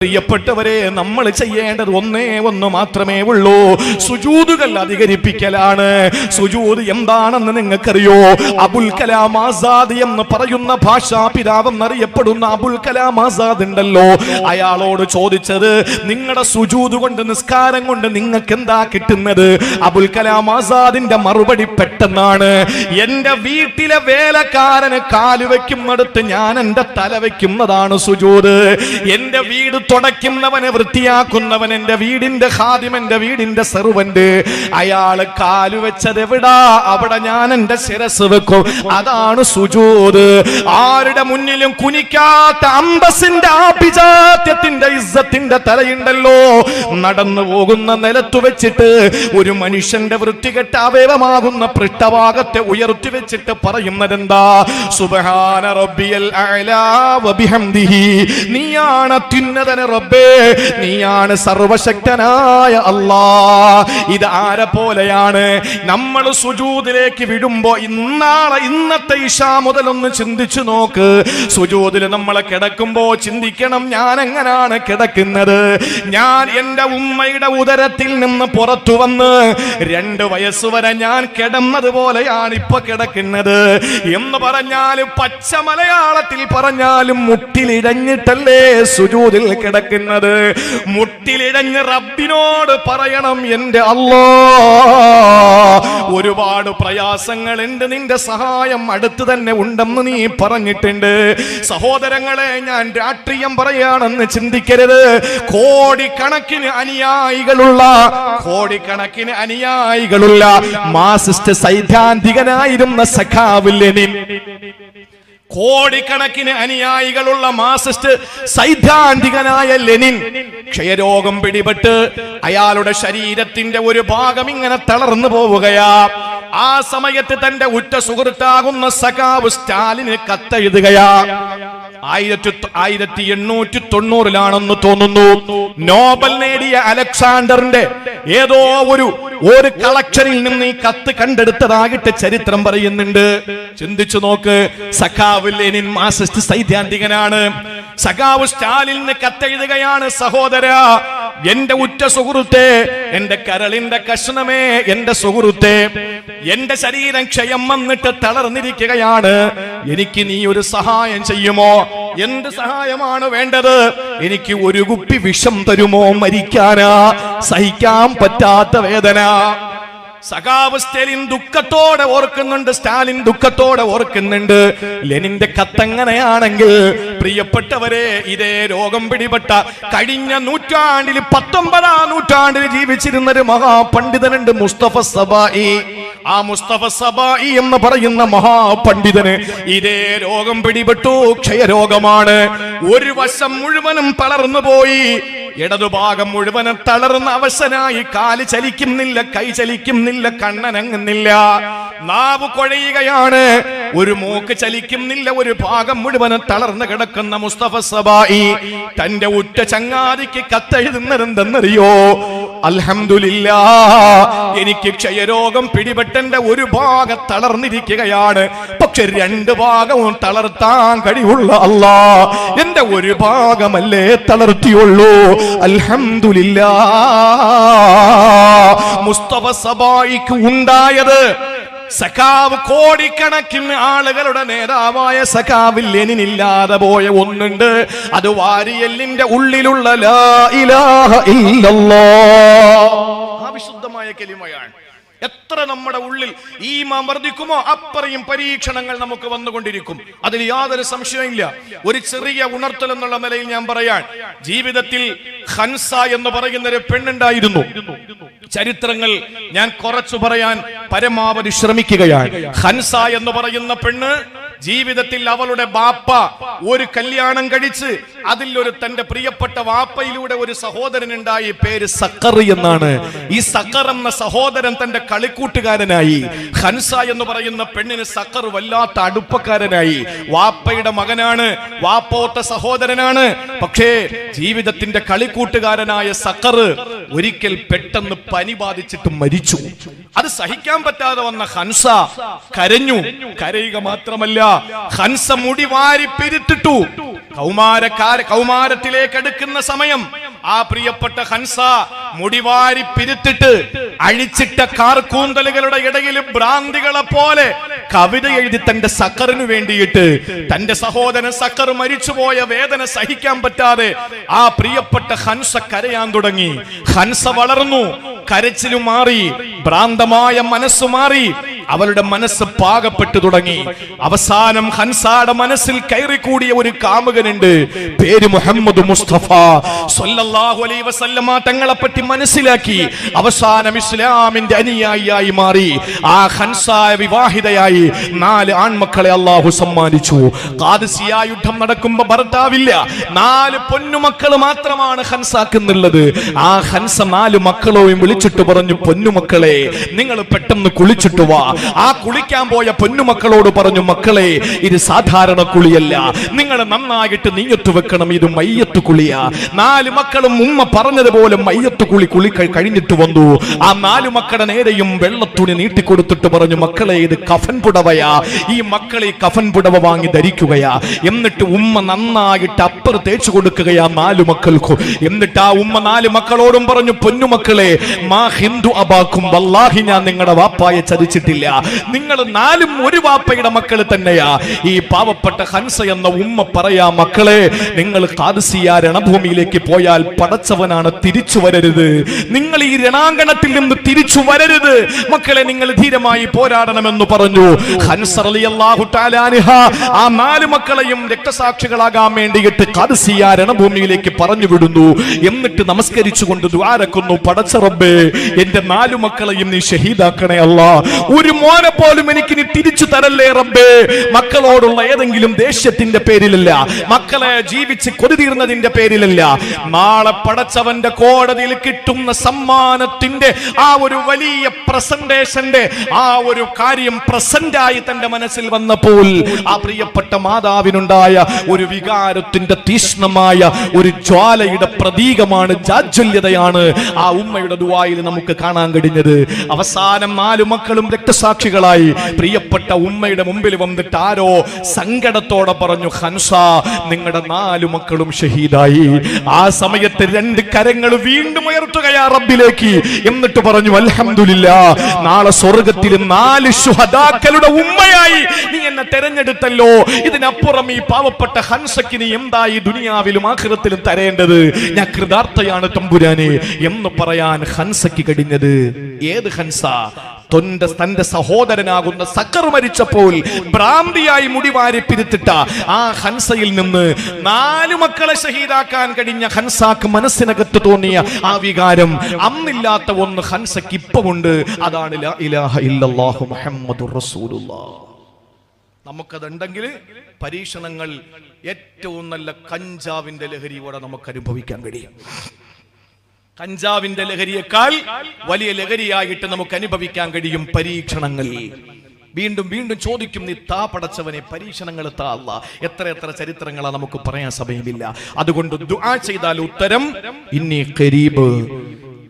പ്രിയപ്പെട്ടവരെ, നമ്മൾ ചെയ്യേണ്ടത് ഒന്ന് മാത്രമേ ഉള്ളൂ, സുജൂദുകൾ അധികരിപ്പിക്കലാണ്. സുജൂദ് എന്താണെന്ന് നിങ്ങൾക്കറിയോ? അബുൽ കലാം ആസാദ് എന്ന് പറയുന്ന ഭാഷാ പിതാവെന്നറിയപ്പെടുന്ന അബുൽ കലാം ആസാദ് ഉണ്ടല്ലോ, അയാളോട് ചോദിച്ചത്, നിങ്ങളുടെ സുജൂദ് കൊണ്ട്, നിസ്കാരം കൊണ്ട് നിങ്ങൾക്ക് എന്താ കിട്ടുന്നത്? അബുൽ കലാം ആസാദിന്റെ മറുപടി പെട്ടെന്നാണ്, എന്റെ വീട്ടിലെ വേലക്കാരന് കാല് വെക്കുന്നിടത്ത് ഞാൻ എന്റെ തല വെക്കുന്നതാണ് സുജൂദ്. എന്റെ വീട് തുടയ്ക്കുന്നവന്, വൃത്തിയാക്കുന്നവൻ, എന്റെ വീടിന്റെ ഖാദിം, എന്റെ വീടിന്റെ സെർവന്റ്, അയാള് കാലു വെച്ചത് എവിടാ, അവിടെ ഞാൻ എന്റെ ശിരസ് വെക്കും. അതാണ് സുജൂദ്. ആരുടെ മുന്നിലും കുനിക്കാത്ത അംബസിന്റെ ആഭിജാത്യത്തിന്റെ ഇസ്സത്തിന്റെ തലയുണ്ടല്ലോ, നടന്നു പോകുന്ന നിലത്തു വെച്ചിട്ട് ഒരു മനുഷ്യന്റെ വൃത്തികെട്ട അവയവമാകുന്ന പൃഷ്ഠഭാഗത്തെ ഉയർത്തി വെച്ചിട്ട് പറയുന്നതെന്താ? സുബ്ഹാന റബ്ബിയൽ അഅ്ലാ വബിഹംദിഹി. നീയാണ് അത്യുന്നതൻ റബ്ബേ, നീയാണ് സർവശക്തനായ അല്ലാഹ്. ഇത് ആരെ പോലെയാണ്? നമ്മൾ സുജൂദിലേക്ക് വിടുമ്പോ, ഇന്നത്തെ ഇശാ മുതൽ ഒന്ന് ചിന്തിച്ചു നോക്ക്. സുജൂദിൽ നമ്മൾ കിടക്കുമ്പോ ചിന്തിക്കണം, ഞാൻ എങ്ങനെയാണ് കിടക്കുന്നത്? ഞാൻ എന്റെ ഉമ്മയുടെ ഉദരത്തിൽ നിന്ന് പുറത്തു വന്ന് 2 വയസ്സ് വരെ ഞാൻ കിടന്നത് പോലെയാണ് ഇപ്പൊ കിടക്കുന്നത് എന്ന് പറഞ്ഞാൽ, പച്ച മലയാളത്തിൽ പറഞ്ഞാലും മുട്ടിലിഴഞ്ഞിട്ടല്ലേ സുജൂദിൽ കിടക്കുന്നത്. മുട്ടിലിഴഞ്ഞ് റബ്ബിനോട് പറയണം, എന്റെ അല്ലാഹ്, ഒരുപാട് പ്രയാസങ്ങളുണ്ട്, നിന്റെ സഹായം അടുത്ത് തന്നെ ഉണ്ടെന്ന് നീ പറഞ്ഞിട്ടുണ്ട്. സഹോദരങ്ങളെ, ഞാൻ രാഷ്ട്രീയം പറയാണെന്ന് ചിന്തിക്കരുത്. കോടിക്കണക്കിന് അനുയായികളുള്ള മാർക്സിസ്റ്റ് സൈദ്ധാന്തികനായിരുന്ന സഖാവ് ലെനിൻ, കോടിക്കണക്കിന് അനുയായികളുള്ള മാർക്സിസ്റ്റ് സൈദ്ധാന്തികനായ ലെനിൻ ക്ഷയരോഗം പിടിപെട്ട് അയാളുടെ ശരീരത്തിന്റെ ഒരു ഭാഗം ഇങ്ങനെ തളർന്നു പോവുകയാ. ആ സമയത്ത് തന്റെ ഉറ്റ സുഹൃത്താകുന്ന സഖാവ് സ്റ്റാലിന് കത്തെഴുതുകയാ. 1890 തോന്നുന്നു, നോബൽ നേടിയ അലക്സാണ്ടറിന്റെ ഏതോ ഒരു കളക്ഷനിൽ നിന്ന് ഈ കത്ത് കണ്ടെടുത്തതായിട്ട് ചരിത്രം പറയുന്നുണ്ട്. ചിന്തിച്ചു നോക്ക്, സഖാവ് ലെനിൻ മാർക്സിസ്റ്റ് സൈദ്ധാന്തികനാണ്. സഖാവ് സ്റ്റാലിന് കത്തെഴുതുകയാണ്, സഹോദരാ, എന്റെ ഉറ്റ സുഹൃത്തെ, എന്റെ കരളിന്റെ കഷ്ണമേ, എന്റെ സുഹൃത്തെ, എന്റെ ശരീരം ക്ഷയം വന്നിട്ട് തളർന്നിരിക്കുകയാണ്, എനിക്ക് നീ ഒരു സഹായം ചെയ്യുമോ? എന്ത് സഹായമാണ് വേണ്ടത്? എനിക്ക് ഒരു കുപ്പി വിഷം തരുമോ? മരിക്കാനാ, സഹിക്കാൻ പറ്റാത്ത വേദന. സഖാവ് സ്റ്റാലിൻ ദുഃഖത്തോടെ ഓർക്കുന്നുണ്ട്. ലെനിന്റെ കത്തങ്ങനെയാണെങ്കിൽ, പ്രിയപ്പെട്ടവരെ, ഇതേ രോഗം പിടിപെട്ട കഴിഞ്ഞ നൂറ്റാണ്ടിൽ 19ാം നൂറ്റാണ്ടിൽ ജീവിച്ചിരുന്ന ഒരു മഹാപണ്ഡിതനുണ്ട്, മുസ്തഫ സബായി. ആ മുസ്തഫ സബായി എന്ന് പറയുന്ന മഹാപണ്ഡിതന് ഇതേ രോഗം പിടിപെട്ടു. ക്ഷയരോഗമാണ്. ഒരു വശം മുഴുവനും തളർന്നു പോയി, ഇടതുഭാഗം മുഴുവനും തളർന്ന അവശനായി. കാല് ചലിക്കുന്നില്ല, കൈ ചലിക്കുന്നില്ല, കണ്ണനങ്ങുന്നില്ല, നാവ് കുഴയുകയാണ്, ഒരു മൂക്ക് ചലിക്കുന്നില്ല, ഒരു ഭാഗം മുഴുവനും തളർന്നു കിടക്കുന്ന മുസ്തഫ സബായി തന്റെ ഉറ്റ ചങ്ങാതിക്ക് കത്തെഴുതുന്നതെന്തെന്നറിയോ? അൽഹംദുലില്ലാഹ്, എനിക്ക് ക്ഷയരോഗം പിടിപെട്ടെന്റെ ഒരു ഭാഗം തളർന്നിരിക്കുകയാണ്, പക്ഷെ 2 ഭാഗവും തളർത്താൻ കഴിവുള്ള അല്ലാഹ് എന്റെ ഒരു ഭാഗമല്ലേ തളർത്തിയുള്ളൂ. അൽഹംദുലില്ലാഹ്. മുസ്തഫ സബായിക്ക് ഉണ്ടായത്, സഖാവ് കോടിക്കണക്കിന് ആളുകളുടെ നേതാവായ സഖാവ് ലെനിനില്ലാതെ പോയ ഒന്നുണ്ട്, അത് വാരിയെല്ലിന്റെ ഉള്ളിലുള്ള ലാ ഇലാഹ ഇല്ലല്ലാഹ്. ആ വിശുദ്ധമായ കലിമയാണ്. എത്ര നമ്മുടെ ഉള്ളിൽ ഈമാൻ വർദ്ധിക്കുമോ അപ്പറയും പരീക്ഷണങ്ങൾ നമുക്ക് വന്നുകൊണ്ടിരിക്കും, അതിൽ യാതൊരു സംശയമില്ല. ഒരു ചെറിയ ഉണർത്തൽ എന്നുള്ള നിലയിൽ ഞാൻ പറയാൻ, ജീവിതത്തിൽ ഹൻസ എന്ന് പറയുന്ന ഒരു പെണ്ണുണ്ടായിരുന്നു. ചരിത്രങ്ങൾ ഞാൻ കുറച്ചു പറയാൻ പരമാവധി ശ്രമിക്കുകയാണ്. ഹൻസ എന്ന് പറയുന്ന പെണ്ണ് ജീവിതത്തിൽ അവളുടെ ബാപ്പ ഒരു കല്യാണം കഴിച്ച് അതിൽ തന്റെ പ്രിയപ്പെട്ട വാപ്പയിലൂടെ ഒരു സഹോദരൻ ഉണ്ടായി, പേര് സക്കർ എന്നാണ്. ഈ സക്കർ എന്ന സഹോദരൻ തന്റെ കളിക്കൂട്ടുകാരനായി. ഹൻസ എന്ന് പറയുന്ന പെണ്ണിന് സക്കർ വല്ലാത്ത അടുപ്പക്കാരനായി. വാപ്പയുടെ മകനാണ്, വാപ്പോത്ത സഹോദരനാണ്, പക്ഷേ ജീവിതത്തിന്റെ കളിക്കൂട്ടുകാരനായ സക്കർ ഒരിക്കൽ പെട്ടെന്ന് പനി ബാധിച്ചിട്ട് മരിച്ചു. അത് സഹിക്കാൻ പറ്റാതെ വന്ന ഹൻസ കരഞ്ഞു. കരയുക മാത്രമല്ല, ഹൻസ മുടി വാരി പിരിത്തിട്ടു. കൗമാരത്തിലേക്ക് അടുക്കുന്ന സമയം ആ പ്രിയപ്പെട്ട ഹൻസ മുടിവാരി പിരുത്തിട്ട് അഴിച്ചിട്ട കാർക്കൂന്തലുകളുടെ ഇടയിൽ ഭ്രാന്തികളെ പോലെ കവിത എഴുതി തന്റെ സക്കറിന് വേണ്ടിയിട്ട്, തന്റെ സഹോദരൻ സക്കർ മരിച്ചുപോയ വേദന സഹിക്കാൻ പറ്റാതെ ആ പ്രിയപ്പെട്ട ഹൻസ കരയാൻ തുടങ്ങി. ഹൻസ വളർന്നു, കരച്ചിലും മാറി, ഭ്രാന്തമായ മനസ്സ് മാറി, അവളുടെ മനസ്സ് പാകപ്പെട്ടു തുടങ്ങി. അവസാനം ഹൻസയുടെ മനസ്സിൽ കയറിക്കൂടിയ ഒരു കാമുകനുണ്ട്, പേര് മുഹമ്മദ് മുസ്തഫ സല്ലല്ലാഹു അലൈഹി വസല്ലമ തങ്ങളെ പറ്റി മനസ്സിലാക്കി അവസാനം ഇസ്ലാമിന്റെ അനുയായിയായി മാറി. ആ ഹൻസ വിവാഹിതയായി 4 ആൺമക്കളെ അള്ളാഹു സമ്മാനിച്ചു. ഖാദിസിയ യുദ്ധം നടക്കുമ്പോ ഭർത്താവില്ല, 4 പൊന്നുമക്കൾ മാത്രമാണ് ഹൻസാക്കുന്നുള്ളത്. ആ ഹൻസ 4 മക്കളെയും വിളിച്ചിട്ട് പറഞ്ഞു, പൊന്നുമക്കളെ നിങ്ങൾ പെട്ടെന്ന് കുളിച്ചിട്ട് വാ. ആ കുളിക്കാൻ പോയ പൊന്നുമക്കളോട് പറഞ്ഞു, മക്കളെ ഇത് സാധാരണ കുളിയല്ല, നിങ്ങൾ നന്നായിട്ട് നീയത്ത് വെക്കണം, ഇത് മയ്യത്ത് കുളിയാ. 4 മക്കളും ഉമ്മ പറഞ്ഞതുപോലെ മയ്യത്ത് കുളി കഴിഞ്ഞിട്ട് വന്നു. ആ 4 മക്കളുടെ നേരെയും വെള്ളത്തുണി നീട്ടിക്കൊടുത്തിട്ട് പറഞ്ഞു, മക്കളെ ഇത് കഫൻ പുടവയാ, ഈ മക്കളെ കഫൻ പുടവ വാങ്ങി ധരിക്കുകയാ. എന്നിട്ട് ഉമ്മ നന്നായിട്ട് അപ്പർ തേച്ചു കൊടുക്കുകയാ 4 മക്കൾക്കും. എന്നിട്ട് ആ ഉമ്മ 4 മക്കളോടും പറഞ്ഞു, പൊന്നുമക്കളെ മാ ഹിന്ദു അബാക്കും, വല്ലാഹി ഞാൻ നിങ്ങളുടെ വാപ്പായെ ചതിച്ചിട്ടില്ല, നിങ്ങൾ 4ഉം ഒരു വാപ്പയുടെ മക്കൾ തന്നെയാ. ഈ പാവപ്പെട്ട ഹൻസ എന്ന ഉമ്മ പറയാ, മക്കളെ നിങ്ങൾ ഖാദിസിയ രണഭൂമിയിലേക്ക് പോയാൽ പടച്ചവനാണ്, തിരിച്ചു വരരുത്, നിങ്ങൾ ഈ രണാങ്കണത്തിൽ നിന്ന് തിരിച്ചു വരരുത്, മക്കളെ നിങ്ങൾ ധീരമായി പോരാടണമെന്ന് പറഞ്ഞു. ഹൻസ റളിയല്ലാഹു തആല അൻഹ ആ 4 മക്കളെയും രക്തസാക്ഷികളാകാൻ വേണ്ടിയിട്ട് ഖാദിസിയ രണഭൂമിയിലേക്ക് പറഞ്ഞു വിടുന്നു. എന്നിട്ട് നമസ്കരിച്ചുകൊണ്ട് ദുആരക്കുന്നു, പടച്ച റബ്ബേ എന്റെ 4 മക്കളെയും നീ ഷഹീദാക്കണേ അല്ലാ, ഒരു മോനെ പോലും എനിക്ക് നീ തിരിച്ചു തരല്ലേ റബ്ബേ. മക്കളോടുള്ള ഏതെങ്കിലും ദേഷ്യത്തിന്റെ പേരിലല്ല, മക്കളെ ജീവിച്ച് കൊതി തീർന്നതിന്റെ പേരിലല്ല, നാളെ പടച്ചവന്റെ കോടതിയിൽ കിട്ടുന്ന സമ്മാനത്തിന്റെ ആ ഒരു വലിയ പ്രസന്റേഷന്റെ ആ ഒരു കാര്യം പ്രസന്റായി തന്റെ മനസ്സിൽ വന്നപ്പോൾ ആ പ്രിയപ്പെട്ട മാതാവിനുണ്ടായ ഒരു വികാരത്തിന്റെ തീഷ്ണമായ ഒരു ജ്വാലയുടെ പ്രതീകമാണ്, ജാജ്വല്യതയാണ് ആ ഉമ്മയുടെ ദുആയിൽ നമുക്ക് കാണാൻ കഴിഞ്ഞത്. അവസാനം 4 മക്കളും രക്തസാക്ഷികളായി. പ്രിയപ്പെട്ട ഉമ്മയുടെ മുമ്പിൽ വന്നിട്ട് ആരോ സങ്കടത്തോടെ പറഞ്ഞു, ഹൻസ നിങ്ങളുടെ 4 മക്കളും ഷഹീദായി. ആ സമയത്ത് 2 കരങ്ങൾ വീണ്ടും ഉയർത്തുകയാ റബ്ബിലേക്ക്. എന്നിട്ട് പറഞ്ഞു, അൽഹംദുലില്ലാ, നാളെ സ്വർഗ്ഗത്തിൽ 4 ശുഹദാക്കളുടെ ഉമ്മയായി നീ എന്നെ തെരഞ്ഞെടുത്തല്ലോ. ഇതിനപ്പുറം ഈ പാവപ്പെട്ട ഹൻസയ്ക്ക് നീ എന്തായി ദുനിയാവിലും ആഖിറത്തിലും തരേണ്ടത്? ഞാൻ കൃതാർത്ഥയാണ് തമ്പുരാനെ എന്ന് പറയാൻ ഹൻസയ്ക്ക് കഴിഞ്ഞത്. ഏത് ഹൻസ? തന്റെ സഹോദരനാകുന്ന സക്കർ മരിച്ചപ്പോൾ ഭ്രാന്തിയായി മുടിവാരി പിരുത്തിട്ട ആ ഹൻസയിൽ നിന്ന് 4 മക്കളെ ഷഹീദാക്കാൻ കഴിഞ്ഞ ഹൻസാക്ക് മനസ്സിനകത്ത് തോന്നിയ ആ വികാരം അന്നില്ലാത്ത ഒന്ന് ഹൻസയ്ക്ക് ഇപ്പമുണ്ട്. അതാണ് ലാ ഇലാഹ ഇല്ലല്ലാഹു മുഹമ്മദുർ റസൂലുള്ളാഹ്. നമുക്കതുണ്ടെങ്കിൽ പരീക്ഷണങ്ങൾ ഏറ്റവും നല്ല കഞ്ചാവിന്റെ ലഹരിയോടെ നമുക്ക് അനുഭവിക്കാൻ കഴിയും. കഞ്ചാവിന്റെ ലഹരിയേക്കാൾ വലിയ ലഹരിയായിട്ട് നമുക്ക് അനുഭവിക്കാൻ കഴിയും പരീക്ഷണങ്ങൾ. വീണ്ടും വീണ്ടും ചോദിക്കും, നീ താ പടച്ചവനെ, പരീക്ഷണങ്ങൾ താ അല്ലാ. എത്ര ചരിത്രങ്ങളാ നമുക്ക് പറയാൻ സമയമില്ല. അതുകൊണ്ട് ദുആ ചെയ്താൽ ഉത്തരം ഇന്നി ഖരീബ്.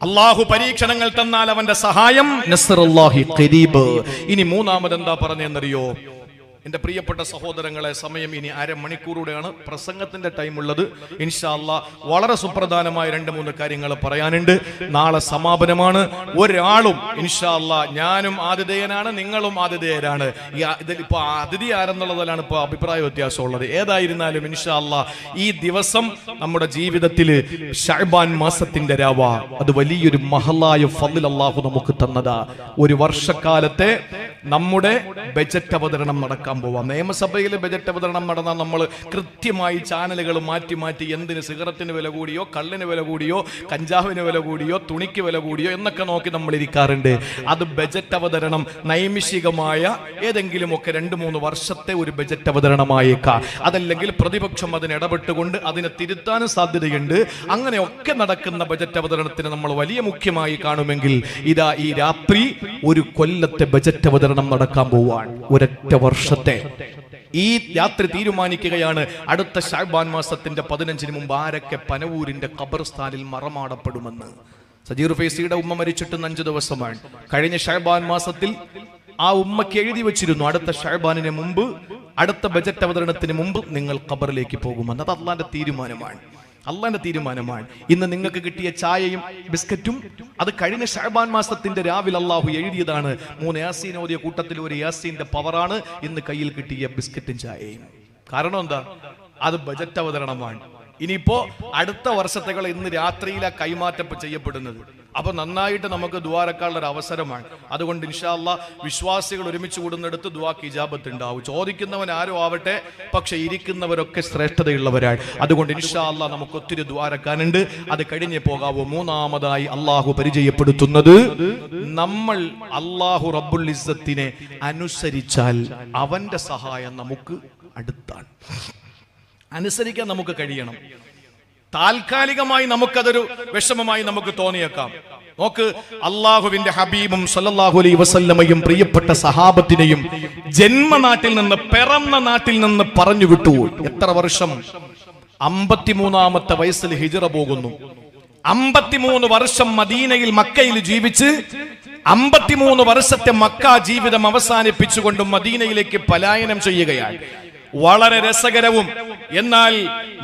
അല്ലാഹു പരീക്ഷണങ്ങൾ തന്നാൽ അവന്റെ സഹായം നസ്റുല്ലാഹി ഖരീബ്. ഇനി മൂന്നാമത് എന്താ പറഞ്ഞെന്നറിയോ? എന്റെ പ്രിയപ്പെട്ട സഹോദരങ്ങളെ, സമയം ഇനി അരമണിക്കൂറുടെയാണ് പ്രസംഗത്തിന്റെ ടൈം ഉള്ളത്. ഇൻഷാ അല്ലാഹ് വളരെ സുപ്രധാനമായ 2-3 കാര്യങ്ങൾ പറയാനുണ്ട്. നാളെ സമാപനമാണ്. ഒരാളും ഇൻഷാ അല്ലാഹ്, ഞാനും ആതിഥേയനാണ്, നിങ്ങളും ആതിഥേയരാണ്. ഇതിലിപ്പോ അതിഥി ആരെന്നുള്ളതിലാണ് ഇപ്പൊ അഭിപ്രായ വ്യത്യാസമുള്ളത്. ഏതായിരുന്നാലും ഇൻഷാ അല്ലാഹ് ഈ ദിവസം നമ്മുടെ ജീവിതത്തിൽ ശഅബാൻ മാസത്തിന്റെ രാവാ. അത് വലിയൊരു മഹലായ ഫദ്ൽ അല്ലാഹു നമുക്ക് തന്നതാ. ഒരു വർഷക്കാലത്തെ നമ്മുടെ ബജറ്റ് അവതരണം നടക്കാൻ പോവാം. നിയമസഭയിൽ ബജറ്റ് അവതരണം നടന്നാൽ നമ്മൾ കൃത്യമായി ചാനലുകൾ മാറ്റി എന്തിന് സിഗരറ്റിന് വില കൂടിയോ, കള്ളിന് വില കൂടിയോ, കഞ്ചാവിന് വില കൂടിയോ, തുണിക്ക് വില കൂടിയോ എന്നൊക്കെ നോക്കി നമ്മൾ ഇരിക്കാറുണ്ട്. അത് ബജറ്റ് അവതരണം നൈമിഷികമായ ഏതെങ്കിലുമൊക്കെ 2-3 വർഷത്തെ ഒരു ബജറ്റ് അവതരണമായേക്കാം. അതല്ലെങ്കിൽ പ്രതിപക്ഷം അതിന് ഇടപെട്ടുകൊണ്ട് അതിനെ തിരുത്താനും സാധ്യതയുണ്ട്. അങ്ങനെയൊക്കെ നടക്കുന്ന ബജറ്റ് അവതരണത്തിന് നമ്മൾ വലിയ മുഖ്യമായി കാണുമെങ്കിൽ ഇതാ ഈ രാത്രി ഒരു കൊല്ലത്തെ ബജറ്റ് അവതരണം നടക്കാൻ പോവാൻ. ഒരൊറ്റ വർഷത്തെ ഈ രാത്രി തീരുമാനിക്കുകയാണ് അടുത്ത ശഅബാൻ മാസത്തിന്റെ 15-ന് മുമ്പ് ആരൊക്കെ പനവൂരിന്റെ ഖബർസ്ഥാനിൽ മറമാടപ്പെടുമെന്ന്. സജീർ ഫൈസിയുടെ ഉമ്മ മരിച്ചിട്ട് 5 ദിവസമാണ്. കഴിഞ്ഞ ശഅബാൻ മാസത്തിൽ ആ ഉമ്മക്ക് എഴുതി വെച്ചിരുന്നു, അടുത്ത ശഅബാനിന് മുമ്പ് അടുത്ത ബജറ്റ് അവതരണത്തിന് മുമ്പ് നിങ്ങൾ ഖബറിലേക്ക് പോകുമെന്ന്. അത് അള്ളാന്റെ തീരുമാനമാണ്, അള്ളാന്റെ തീരുമാനമാണ്. ഇന്ന് നിങ്ങൾക്ക് കിട്ടിയ ചായയും ബിസ്ക്കറ്റും അത് കഴിഞ്ഞ ശഅബാൻ മാസത്തിന്റെ രാവിലെ അള്ളാഹു എഴുതിയതാണ്. 3 യാസീൻ ഓതിയ കൂട്ടത്തിൽ ഒരു യാസീന്റെ പവറാണ് ഇന്ന് കയ്യിൽ കിട്ടിയ ബിസ്ക്കറ്റും ചായയും. കാരണം എന്താ? അത് ബജറ്റ് അവതരണമാണ്. ഇനിയിപ്പോ അടുത്ത വർഷത്തേക്കുള്ള ഇന്ന് രാത്രിയിലാ കൈമാറ്റം ചെയ്യപ്പെടുന്നത്. അപ്പൊ നന്നായിട്ട് നമുക്ക് ദുആരക്കാനുള്ള ഒരു അവസരമാണ്. അതുകൊണ്ട് ഇൻഷാ അല്ലാഹ് വിശ്വാസികൾ ഒരുമിച്ച് കൂടുന്നിടത്ത് ദുആക്ക് ഇജാബത്ത് ഉണ്ടാവും. ചോദിക്കുന്നവൻ ആരും ആവട്ടെ, പക്ഷെ ഇരിക്കുന്നവരൊക്കെ ശ്രേഷ്ഠതയുള്ളവരാണ്. അതുകൊണ്ട് ഇൻഷാ അല്ലാഹ് നമുക്ക് ഒത്തിരി ദുആരക്കാനുണ്ട്. അത് കഴിഞ്ഞേ പോകാവൂ. മൂന്നാമതായി അള്ളാഹു പരിചയപ്പെടുത്തുന്നത്, നമ്മൾ അള്ളാഹു റബ്ബുൽ ഇസ്സത്തിനെ അനുസരിച്ചാൽ അവന്റെ സഹായം നമുക്ക് അടുത്താണ്. അനുസരിക്കാൻ നമുക്ക് കഴിയണം. താൽക്കാലികമായി നമുക്കതൊരു വിഷമമായി നമുക്ക് തോന്നിയേക്കാം. നോക്ക്, അള്ളാഹുവിന്റെ ഹബീബും സല്ലല്ലാഹു അലൈഹി വസല്ലമയും പ്രിയപ്പെട്ട സഹാബത്തിനെയും ജന്മനാട്ടിൽ നിന്ന്, പിറന്ന നാട്ടിൽ നിന്ന് പറഞ്ഞു വിട്ടു. എത്ര വർഷം? 53-ാമത്തെ വയസ്സിൽ ഹിജ്റ പോകുന്നു. 53 വർഷം മദീനയിൽ മക്കയിൽ ജീവിച്ച് 53 വർഷത്തെ മക്ക ജീവിതം അവസാനിപ്പിച്ചുകൊണ്ട് മദീനയിലേക്ക് പലായനം ചെയ്യുകയാണ്. വളരെ രസകരവും എന്നാൽ